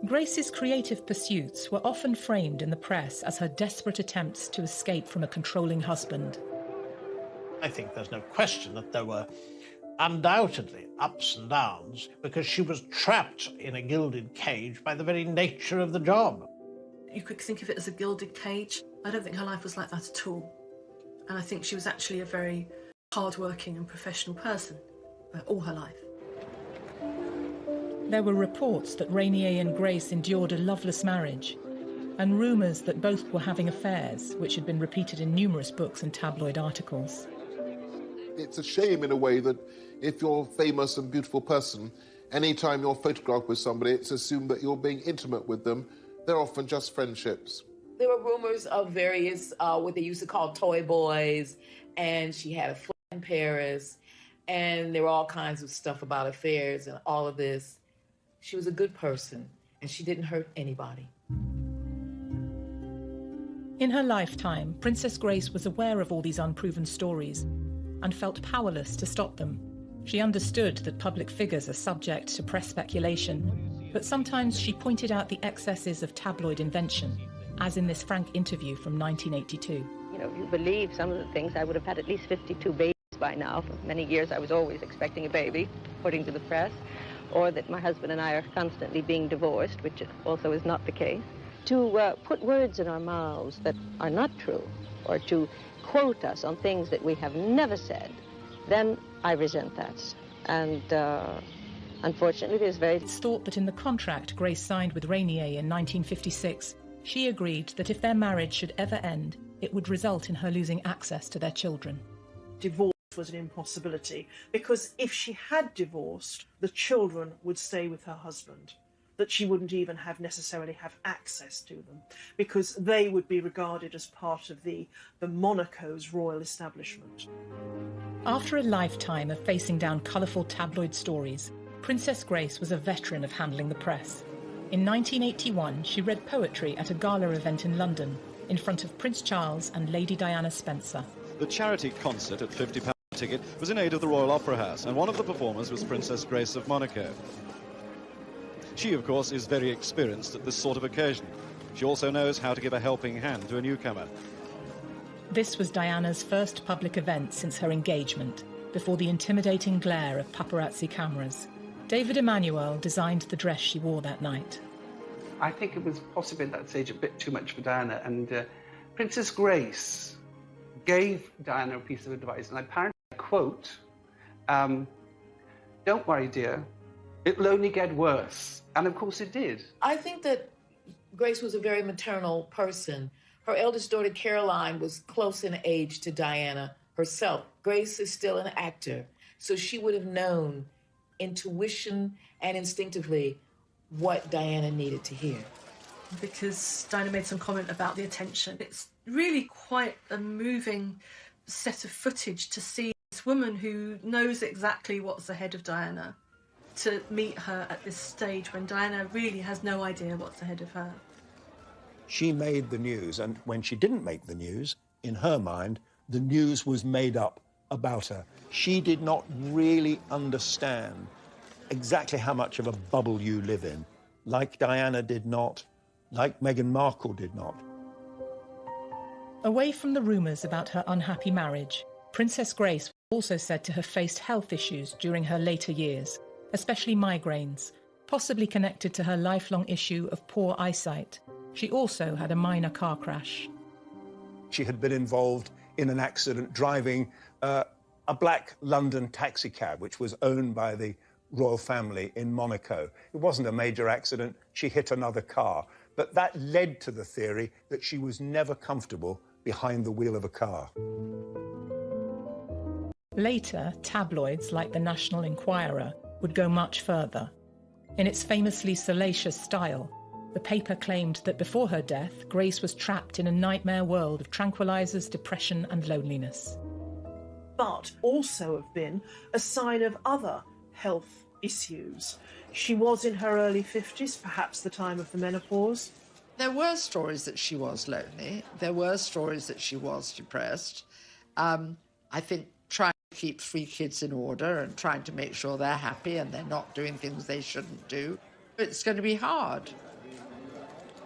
[SPEAKER 1] Grace's creative pursuits were often framed in the press as her desperate attempts to escape from a controlling husband.
[SPEAKER 10] I think there's no question that there were undoubtedly ups and downs because she was trapped in a gilded cage by the very nature of the job.
[SPEAKER 7] You could think of it as a gilded cage. I don't think her life was like that at all. And I think she was actually a very hard-working and professional person all her life.
[SPEAKER 1] There were reports that Rainier and Grace endured a loveless marriage, and rumours that both were having affairs, which had been repeated in numerous books and tabloid articles.
[SPEAKER 3] It's a shame in a way that if you're a famous and beautiful person, anytime you're photographed with somebody, it's assumed that you're being intimate with them. They're often just friendships.
[SPEAKER 4] There were rumors of various, what they used to call toy boys, and she had a flat in Paris, and there were all kinds of stuff about affairs and all of this. She was a good person, and she didn't hurt anybody.
[SPEAKER 1] In her lifetime, Princess Grace was aware of all these unproven stories and felt powerless to stop them. She understood that public figures are subject to press speculation, but sometimes she pointed out the excesses of tabloid invention, as in this frank interview from 1982.
[SPEAKER 8] You know, if you believe some of the things, I would have had at least 52 babies by now. For many years I was always expecting a baby, according to the press, or that my husband and I are constantly being divorced, which also is not the case. To put words in our mouths that are not true, or to quote us on things that we have never said, then I resent that. And unfortunately, there's very...
[SPEAKER 1] It's thought that in the contract Grace signed with Rainier in 1956, she agreed that if their marriage should ever end, it would result in her losing access to their children.
[SPEAKER 11] Divorce was an impossibility, because if she had divorced, the children would stay with her husband, that she wouldn't even necessarily have access to them, because they would be regarded as part of the Monaco's royal establishment.
[SPEAKER 1] After a lifetime of facing down colourful tabloid stories, Princess Grace was a veteran of handling the press. In 1981, she read poetry at a gala event in London, in front of Prince Charles and Lady Diana Spencer.
[SPEAKER 22] The charity concert at £50 ticket was in aid of the Royal Opera House, and one of the performers was Princess Grace of Monaco. She, of course, is very experienced at this sort of occasion. She also knows how to give a helping hand to a newcomer.
[SPEAKER 1] This was Diana's first public event since her engagement, before the intimidating glare of paparazzi cameras. David Emanuel designed the dress she wore that night.
[SPEAKER 16] I think it was possibly at that stage a bit too much for Diana, and Princess Grace gave Diana a piece of advice, and apparently, I quote, "Don't worry, dear, it'll only get worse." And of course it did.
[SPEAKER 4] I think that Grace was a very maternal person. Her eldest daughter, Caroline, was close in age to Diana herself. Grace is still an actor, so she would have known intuition and instinctively what Diana needed to hear.
[SPEAKER 7] Because Diana made some comment about the attention. It's really quite a moving set of footage to see this woman who knows exactly what's ahead of Diana, to meet her at this stage when Diana really has no idea what's ahead of her.
[SPEAKER 23] She made the news, and when she didn't make the news, in her mind, the news was made up about her. She did not really understand exactly how much of a bubble you live in, like Diana did not, like Meghan Markle did not.
[SPEAKER 1] Away from the rumours about her unhappy marriage, Princess Grace was also said to have faced health issues during her later years, especially migraines, possibly connected to her lifelong issue of poor eyesight. She also had a minor car crash.
[SPEAKER 23] She had been involved in an accident driving a black London taxicab, which was owned by the royal family in Monaco. It wasn't a major accident. She hit another car. But that led to the theory that she was never comfortable behind the wheel of a car.
[SPEAKER 1] Later, tabloids like the National Enquirer would go much further. In its famously salacious style, the paper claimed that before her death, Grace was trapped in a nightmare world of tranquilizers, depression and loneliness.
[SPEAKER 11] But also have been a sign of other health issues. She was in her early 50s, perhaps the time of the menopause.
[SPEAKER 13] There were stories that she was lonely. There were stories that she was depressed. I think trying to keep 3 kids in order and trying to make sure they're happy and they're not doing things they shouldn't do, it's going to be hard.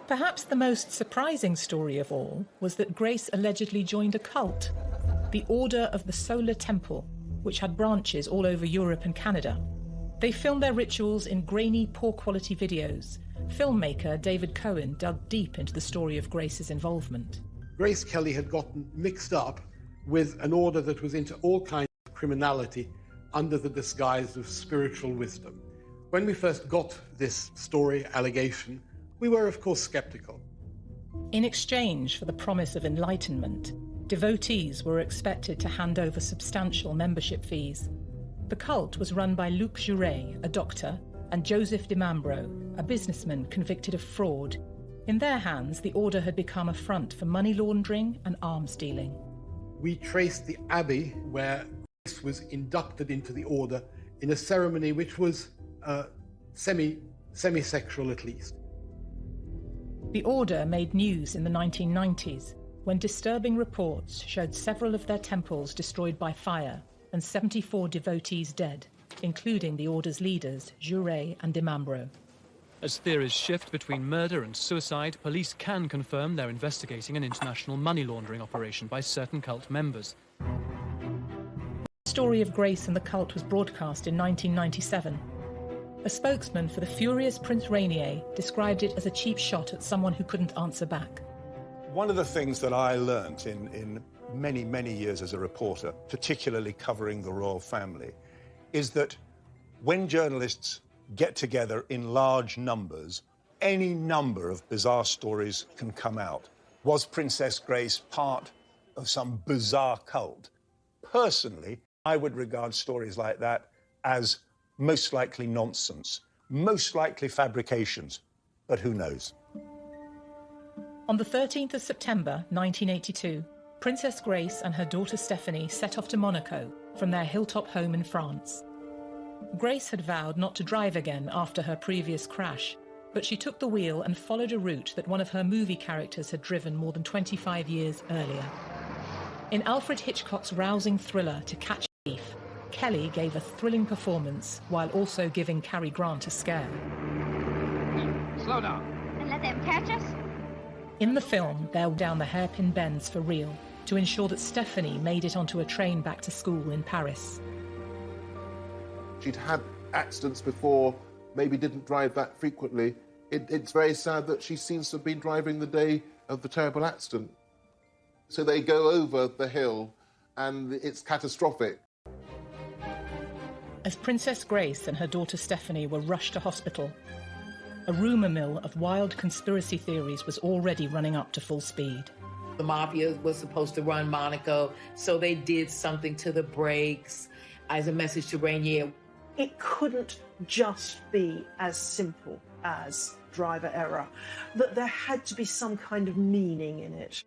[SPEAKER 1] Perhaps the most surprising story of all was that Grace allegedly joined a cult, the Order of the Solar Temple, which had branches all over Europe and Canada. They filmed their rituals in grainy, poor-quality videos. Filmmaker David Cohen dug deep into the story of Grace's involvement.
[SPEAKER 24] Grace Kelly had gotten mixed up with an order that was into all kinds of criminality under the disguise of spiritual wisdom. When we first got this story, allegation, we were, of course, skeptical.
[SPEAKER 1] In exchange for the promise of enlightenment, Devotees were expected to hand over substantial membership fees. The cult was run by Luc Jouret, a doctor, and Joseph de Mambro, a businessman convicted of fraud. In their hands, the order had become a front for money laundering and arms dealing.
[SPEAKER 24] We traced the abbey where Grace was inducted into the order in a ceremony which was semi-sexual at least.
[SPEAKER 1] The order made news in the 1990s when disturbing reports showed several of their temples destroyed by fire and 74 devotees dead, including the order's leaders, Jouret and de Mambro.
[SPEAKER 2] As theories shift between murder and suicide, police can confirm they're investigating an international money laundering operation by certain cult members.
[SPEAKER 1] The story of Grace and the cult was broadcast in 1997. A spokesman for the furious Prince Rainier described it as a cheap shot at someone who couldn't answer back.
[SPEAKER 23] One of the things that I learnt in many, many years as a reporter, particularly covering the royal family, is that when journalists get together in large numbers, any number of bizarre stories can come out. Was Princess Grace part of some bizarre cult? Personally, I would regard stories like that as most likely nonsense, most likely fabrications, but who knows?
[SPEAKER 1] On the 13th of September 1982, Princess Grace and her daughter Stephanie set off to Monaco from their hilltop home in France. Grace had vowed not to drive again after her previous crash, but she took the wheel and followed a route that one of her movie characters had driven more than 25 years earlier. In Alfred Hitchcock's rousing thriller To Catch a Thief, Kelly gave a thrilling performance while also giving Cary Grant a scare.
[SPEAKER 9] Slow down.
[SPEAKER 12] And let them catch us?
[SPEAKER 1] In the film, they'll down the hairpin bends for real to ensure that Stephanie made it onto a train back to school in Paris.
[SPEAKER 3] She'd had accidents before, maybe didn't drive that frequently. It's very sad that she seems to have been driving the day of the terrible accident. So they go over the hill and it's catastrophic.
[SPEAKER 1] As Princess Grace and her daughter Stephanie were rushed to hospital, a rumour mill of wild conspiracy theories was already running up to full speed.
[SPEAKER 4] The mafia was supposed to run Monaco, so they did something to the brakes as a message to Rainier.
[SPEAKER 11] It couldn't just be as simple as driver error, that there had to be some kind of meaning in it.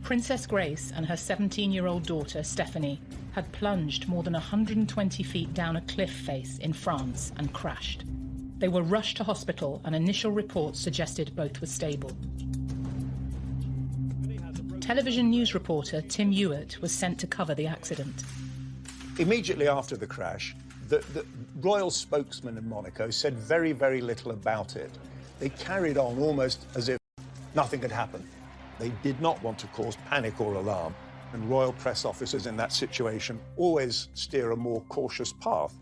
[SPEAKER 1] Princess Grace and her 17-year-old daughter, Stephanie, had plunged more than 120 feet down a cliff face in France and crashed. They were rushed to hospital and initial reports suggested both were stable. Television news reporter Tim Hewitt was sent to cover the accident.
[SPEAKER 23] Immediately after the crash, the royal spokesman in Monaco said very, very little about it. They carried on almost as if nothing had happened. They did not want to cause panic or alarm, and royal press officers in that situation always steer a more cautious path.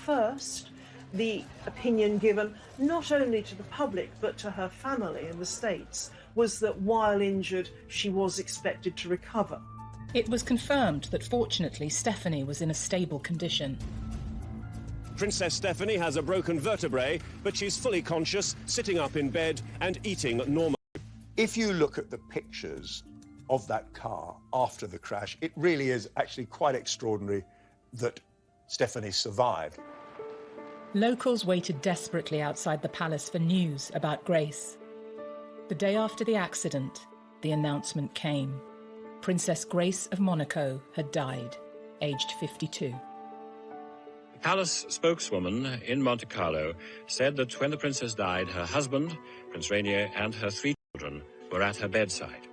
[SPEAKER 11] First, the opinion given not only to the public but to her family in the States was that while injured, she was expected to recover.
[SPEAKER 1] It was confirmed that fortunately Stephanie was in a stable condition.
[SPEAKER 5] Princess Stephanie has a broken vertebrae, but she's fully conscious, sitting up in bed and eating normally.
[SPEAKER 23] If you look at the pictures of that car after the crash, it really is actually quite extraordinary that Stephanie survived.
[SPEAKER 1] Locals waited desperately outside the palace for news about Grace. The day after the accident, the announcement came. Princess Grace of Monaco had died, aged 52.
[SPEAKER 6] The palace spokeswoman in Monte Carlo said that when the princess died, her husband, Prince Rainier, and her 3 children were at her bedside.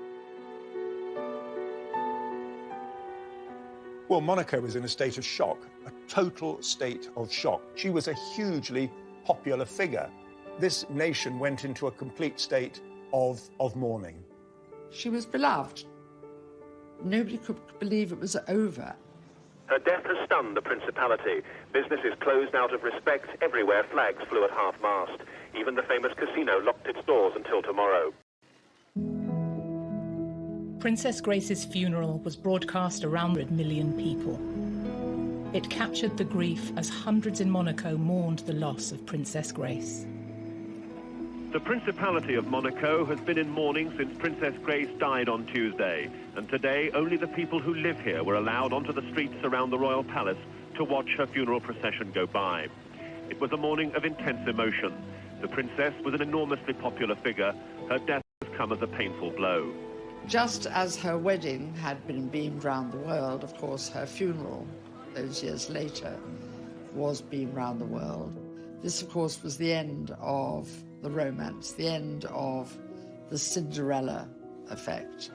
[SPEAKER 23] Well, Monaco was in a state of shock, a total state of shock. She was a hugely popular figure. This nation went into a complete state of mourning.
[SPEAKER 13] She was beloved. Nobody could believe it was over.
[SPEAKER 5] Her death has stunned the Principality. Business is closed out of respect. Everywhere flags flew at half-mast. Even the famous casino locked its doors until tomorrow.
[SPEAKER 1] Princess Grace's funeral was broadcast around 100 million people. It captured the grief as hundreds in Monaco mourned the loss of Princess Grace.
[SPEAKER 5] The Principality of Monaco has been in mourning since Princess Grace died on Tuesday, and today only the people who live here were allowed onto the streets around the royal palace to watch her funeral procession go by. It was a morning of intense emotion. The princess was an enormously popular figure. Her death has come as a painful blow.
[SPEAKER 13] Just as her wedding had been beamed round the world, of course, her funeral, those years later, was beamed round the world. This, of course, was the end of the romance, the end of the Cinderella effect,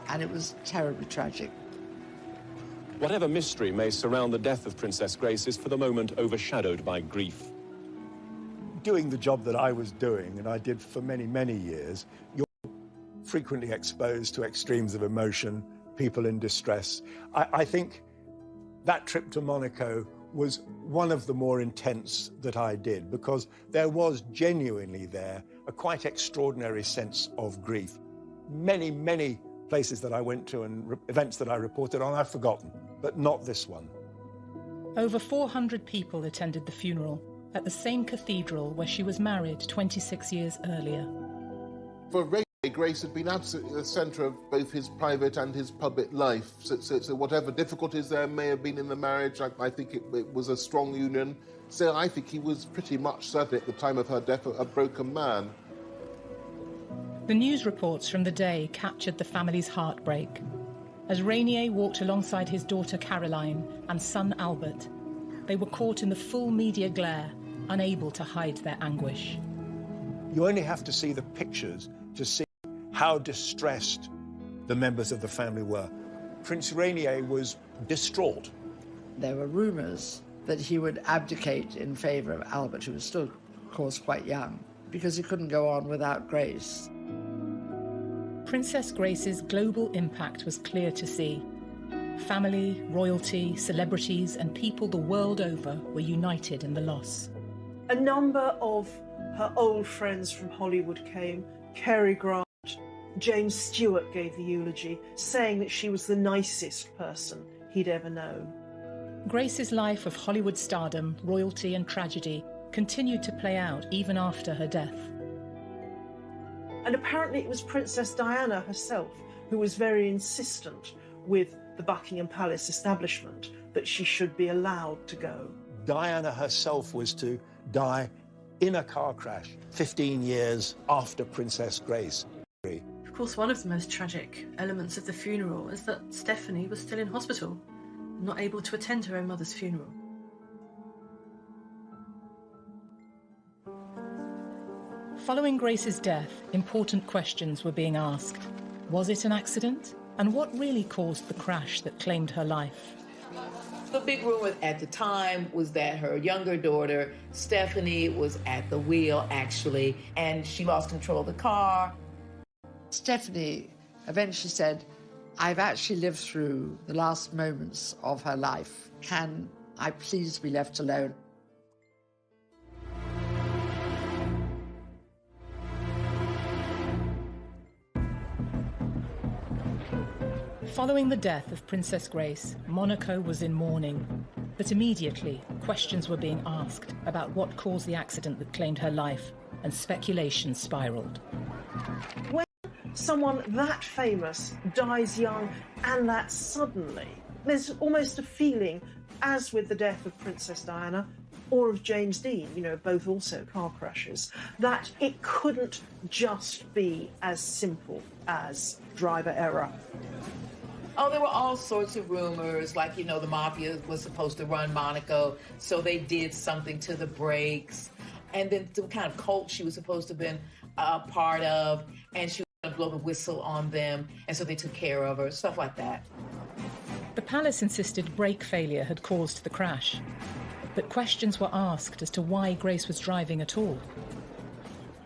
[SPEAKER 13] and it was terribly tragic.
[SPEAKER 14] Whatever mystery may surround the death of Princess Grace is for the moment overshadowed by grief.
[SPEAKER 23] Doing the job that I was doing, and I did for many, many years, you're frequently exposed to extremes of emotion, people in distress. I think that trip to Monaco was one of the more intense that I did, because there was genuinely there a quite extraordinary sense of grief. Many, many places that I went to and events that I reported on, I've forgotten, but not this one.
[SPEAKER 1] Over 400 people attended the funeral at the same cathedral where she was married 26 years earlier.
[SPEAKER 3] For Rainier, Grace had been absolutely the centre of both his private and his public life. So whatever difficulties there may have been in the marriage, I think it was a strong union. So I think he was pretty much, certainly at the time of her death, a broken man.
[SPEAKER 1] The news reports from the day captured the family's heartbreak. As Rainier walked alongside his daughter Caroline and son Albert, they were caught in the full media glare, unable to hide their anguish.
[SPEAKER 23] You only have to see the pictures to see how distressed the members of the family were. Prince Rainier was distraught.
[SPEAKER 13] There were rumours that he would abdicate in favour of Albert, who was still, of course, quite young, because he couldn't go on without Grace.
[SPEAKER 1] Princess Grace's global impact was clear to see. Family, royalty, celebrities, and people the world over were united in the loss.
[SPEAKER 11] A number of her old friends from Hollywood came. Cary Grant, James Stewart gave the eulogy, saying that she was the nicest person he'd ever known.
[SPEAKER 1] Grace's life of Hollywood stardom, royalty and tragedy continued to play out even after her death.
[SPEAKER 11] And apparently it was Princess Diana herself who was very insistent with the Buckingham Palace establishment that she should be allowed to go.
[SPEAKER 23] Diana herself was to die in a car crash 15 years after Princess Grace.
[SPEAKER 7] Of course, one of the most tragic elements of the funeral is that Stephanie was still in hospital, not able to attend her own mother's funeral.
[SPEAKER 1] Following Grace's death, important questions were being asked. Was it an accident? And what really caused the crash that claimed her life?
[SPEAKER 4] The big rumor at the time was that her younger daughter, Stephanie, was at the wheel, actually, and she lost control of the car.
[SPEAKER 13] Stephanie eventually said, "I've actually lived through the last moments of her life. Can I please be left alone?"
[SPEAKER 1] Following the death of Princess Grace, Monaco was in mourning. But immediately, questions were being asked about what caused the accident that claimed her life, and speculation spiraled.
[SPEAKER 11] When someone that famous dies young and that suddenly, there's almost a feeling, as with the death of Princess Diana or of James Dean, both also car crashes, that it couldn't just be as simple as driver error.
[SPEAKER 4] Oh, there were all sorts of rumors, like, the mafia was supposed to run Monaco, so they did something to the brakes. And then the kind of cult she was supposed to have been a part of, and she was going to blow the whistle on them, and so they took care of her, stuff like that.
[SPEAKER 1] The palace insisted brake failure had caused the crash, but questions were asked as to why Grace was driving at all.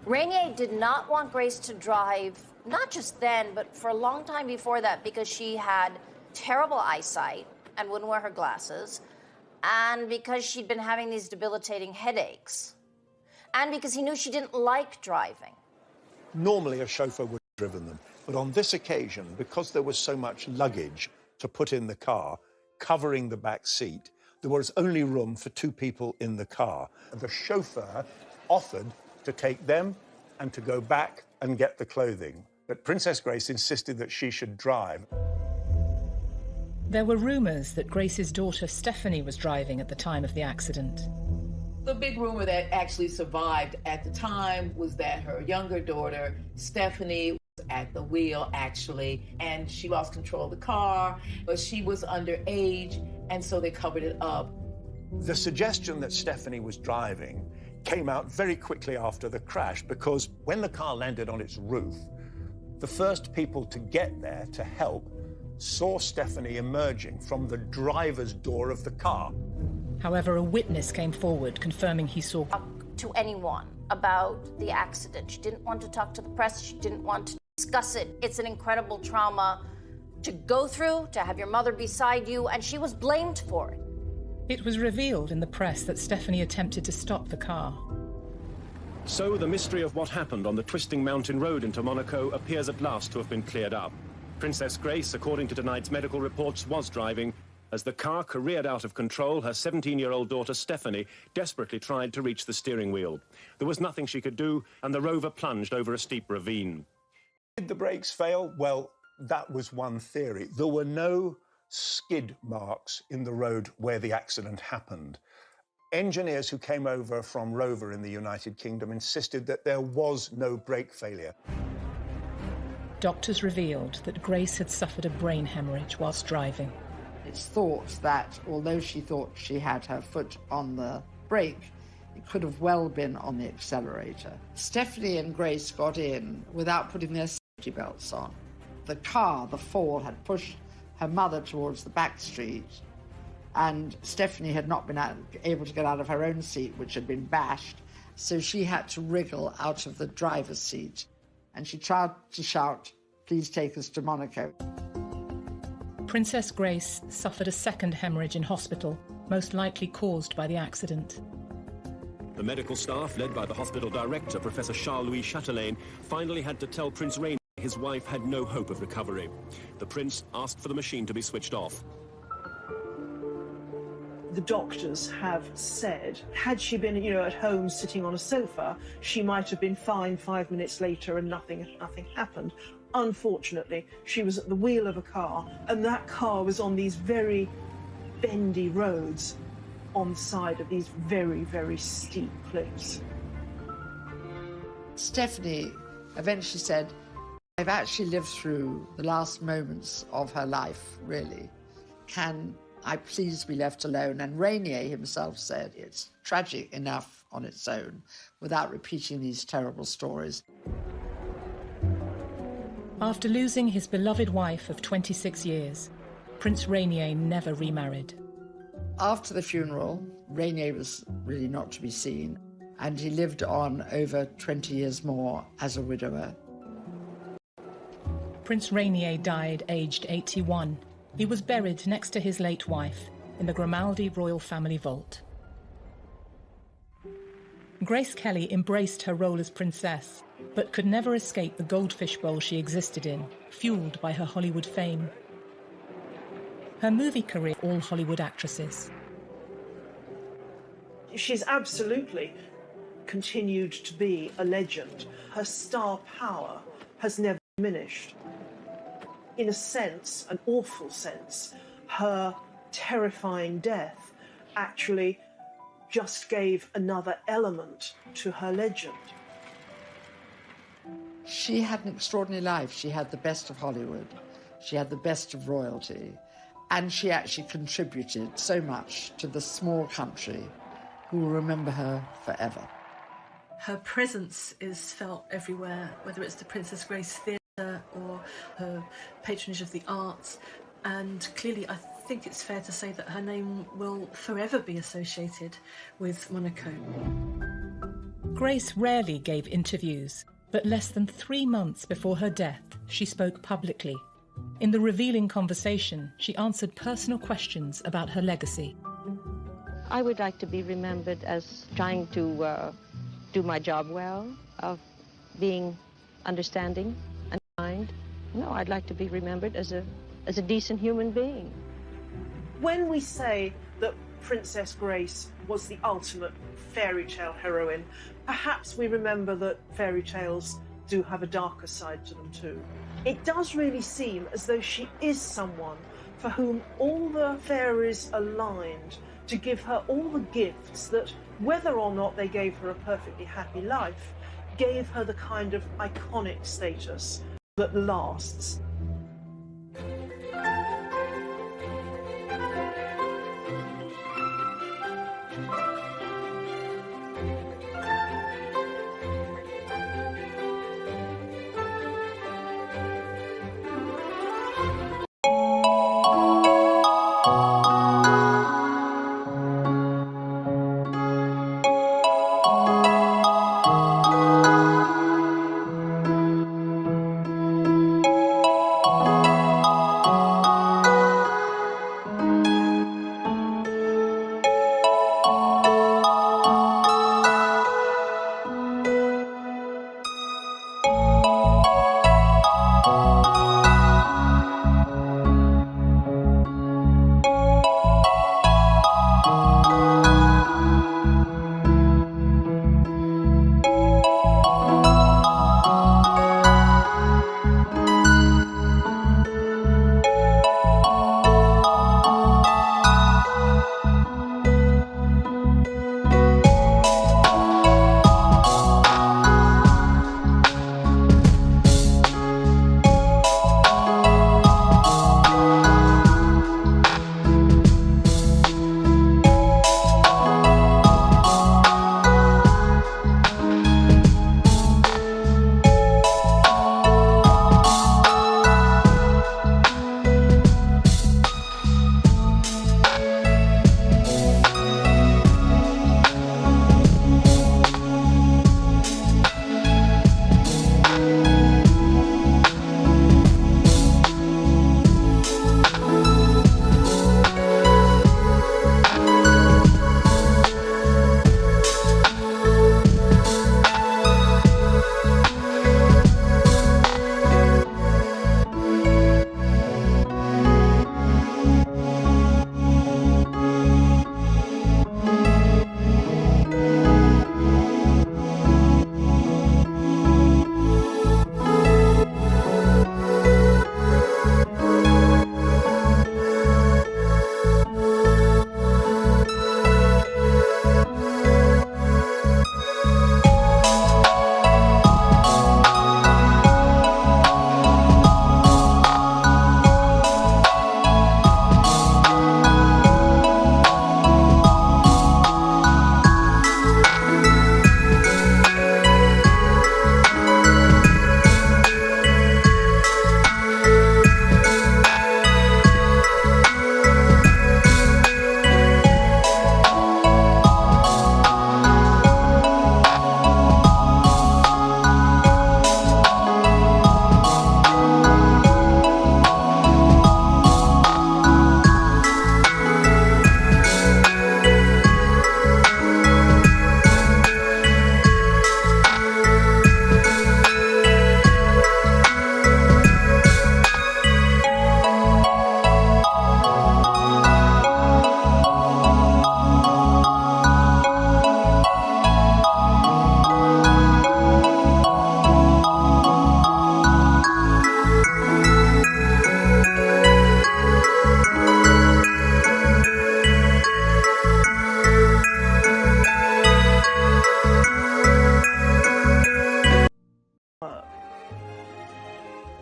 [SPEAKER 17] Rainier did not want Grace to drive, not just then, but for a long time before that, because she had terrible eyesight and wouldn't wear her glasses, and because she'd been having these debilitating headaches, and because he knew she didn't like driving.
[SPEAKER 23] Normally a chauffeur would have driven them, but on this occasion, because there was so much luggage to put in the car, covering the back seat, there was only room for 2 people in the car. The chauffeur offered to take them and to go back and get the clothing. But Princess Grace insisted that she should drive.
[SPEAKER 1] There were rumours that Grace's daughter Stephanie was driving at the time of the accident.
[SPEAKER 4] The big rumor that actually survived at the time was that her younger daughter, Stephanie, was at the wheel, actually, and she lost control of the car, but she was underage, and so they covered it up.
[SPEAKER 23] The suggestion that Stephanie was driving came out very quickly after the crash, because when the car landed on its roof, the first people to get there to help saw Stephanie emerging from the driver's door of the car.
[SPEAKER 1] However, a witness came forward confirming he saw...
[SPEAKER 17] to anyone about the accident. She didn't want to talk to the press. She didn't want to discuss it. It's an incredible trauma to go through, to have your mother beside you, and she was blamed for it.
[SPEAKER 1] It was revealed in the press that Stephanie attempted to stop the car.
[SPEAKER 14] So the mystery of what happened on the twisting mountain road into Monaco appears at last to have been cleared up. Princess Grace, according to tonight's medical reports, was driving. As the car careered out of control, her 17-year-old daughter Stephanie desperately tried to reach the steering wheel. There was nothing she could do, and the Rover plunged over a steep ravine.
[SPEAKER 23] Did the brakes fail? Well, that was one theory. There were no skid marks in the road where the accident happened. Engineers who came over from Rover in the United Kingdom insisted that there was no brake failure.
[SPEAKER 1] Doctors revealed that Grace had suffered a brain hemorrhage whilst driving.
[SPEAKER 13] It's thought that, although she thought she had her foot on the brake, it could have well been on the accelerator. Stephanie and Grace got in without putting their safety belts on. The car, the fall, had pushed her mother towards the back street, and Stephanie had not been able to get out of her own seat, which had been bashed, so she had to wriggle out of the driver's seat, and she tried to shout, "Please take us to Monaco."
[SPEAKER 1] Princess Grace suffered a second hemorrhage in hospital, most likely caused by the accident.
[SPEAKER 14] The medical staff, led by the hospital director, Professor Charles-Louis Chatelain, finally had to tell Prince Rainier his wife had no hope of recovery. The prince asked for the machine to be switched off.
[SPEAKER 11] The doctors have said, had she been, at home sitting on a sofa, she might have been fine 5 minutes later and nothing happened. Unfortunately, she was at the wheel of a car, and that car was on these very bendy roads on the side of these very, very steep cliffs.
[SPEAKER 13] Stephanie eventually said, "I've actually lived through the last moments of her life, really. Can I please be left alone?" And Rainier himself said, "It's tragic enough on its own without repeating these terrible stories."
[SPEAKER 1] After losing his beloved wife of 26 years, Prince Rainier never remarried.
[SPEAKER 13] After the funeral, Rainier was really not to be seen, and he lived on over 20 years more as a widower.
[SPEAKER 1] Prince Rainier died aged 81. He was buried next to his late wife in the Grimaldi royal family vault. Grace Kelly embraced her role as princess, but could never escape the goldfish bowl she existed in, fueled by her Hollywood fame. Her movie career, all Hollywood actresses.
[SPEAKER 11] She's absolutely continued to be a legend. Her star power has never diminished. In a sense, an awful sense, her terrifying death actually just gave another element to her legend.
[SPEAKER 13] She had an extraordinary life. She had the best of Hollywood. She had the best of royalty. And she actually contributed so much to the small country who will remember her forever.
[SPEAKER 7] Her presence is felt everywhere, whether it's the Princess Grace Theatre or her patronage of the arts. And clearly, I think it's fair to say that her name will forever be associated with Monaco.
[SPEAKER 1] Grace rarely gave interviews, but less than 3 months before her death, she spoke publicly. In the revealing conversation, she answered personal questions about her legacy.
[SPEAKER 8] I would like to be remembered as trying to do my job well, of being understanding and kind. No, I'd like to be remembered as a decent human being.
[SPEAKER 11] When we say that Princess Grace was the ultimate fairy tale heroine. Perhaps we remember that fairy tales do have a darker side to them too. It does really seem as though she is someone for whom all the fairies aligned to give her all the gifts that, whether or not they gave her a perfectly happy life, gave her the kind of iconic status that lasts.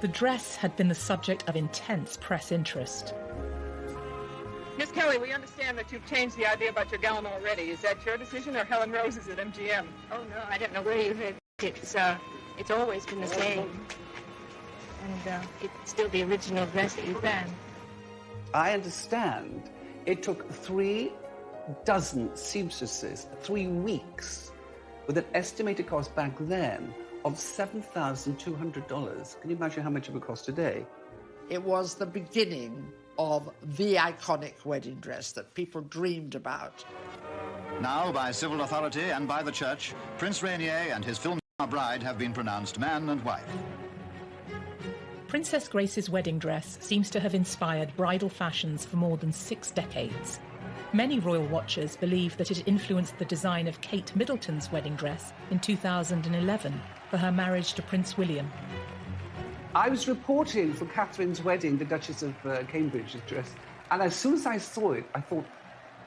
[SPEAKER 1] The dress had been the subject of intense press interest.
[SPEAKER 9] Miss Kelly, we understand that you've changed the idea about your gown already. Is that your decision or Helen Rose's at MGM?
[SPEAKER 12] Oh, no, I don't know where you heard it. It's always been the same. And it's still the original dress that you found.
[SPEAKER 16] I understand it took 3 dozen seamstresses 3 weeks with an estimated cost back then of $7,200. Can you imagine how much it would cost today?
[SPEAKER 13] It was the beginning of the iconic wedding dress that people dreamed about.
[SPEAKER 15] Now, by civil authority and by the church, Prince Rainier and his film star bride have been pronounced man and wife.
[SPEAKER 1] Princess Grace's wedding dress seems to have inspired bridal fashions for more than 6 decades. Many royal watchers believe that it influenced the design of Kate Middleton's wedding dress in 2011 for her marriage to Prince William.
[SPEAKER 16] I was reporting for Catherine's wedding, the Duchess of Cambridge's dress, and as soon as I saw it, I thought,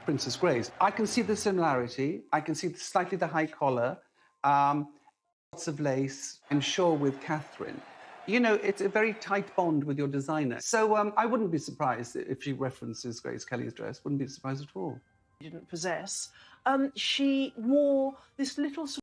[SPEAKER 16] Princess Grace. I can see the similarity. I can see slightly the high collar, lots of lace, I'm sure, with Catherine. You know, it's a very tight bond with your designer. So I wouldn't be surprised if she references Grace Kelly's dress. Wouldn't be surprised at all.
[SPEAKER 11] Didn't possess. She wore this little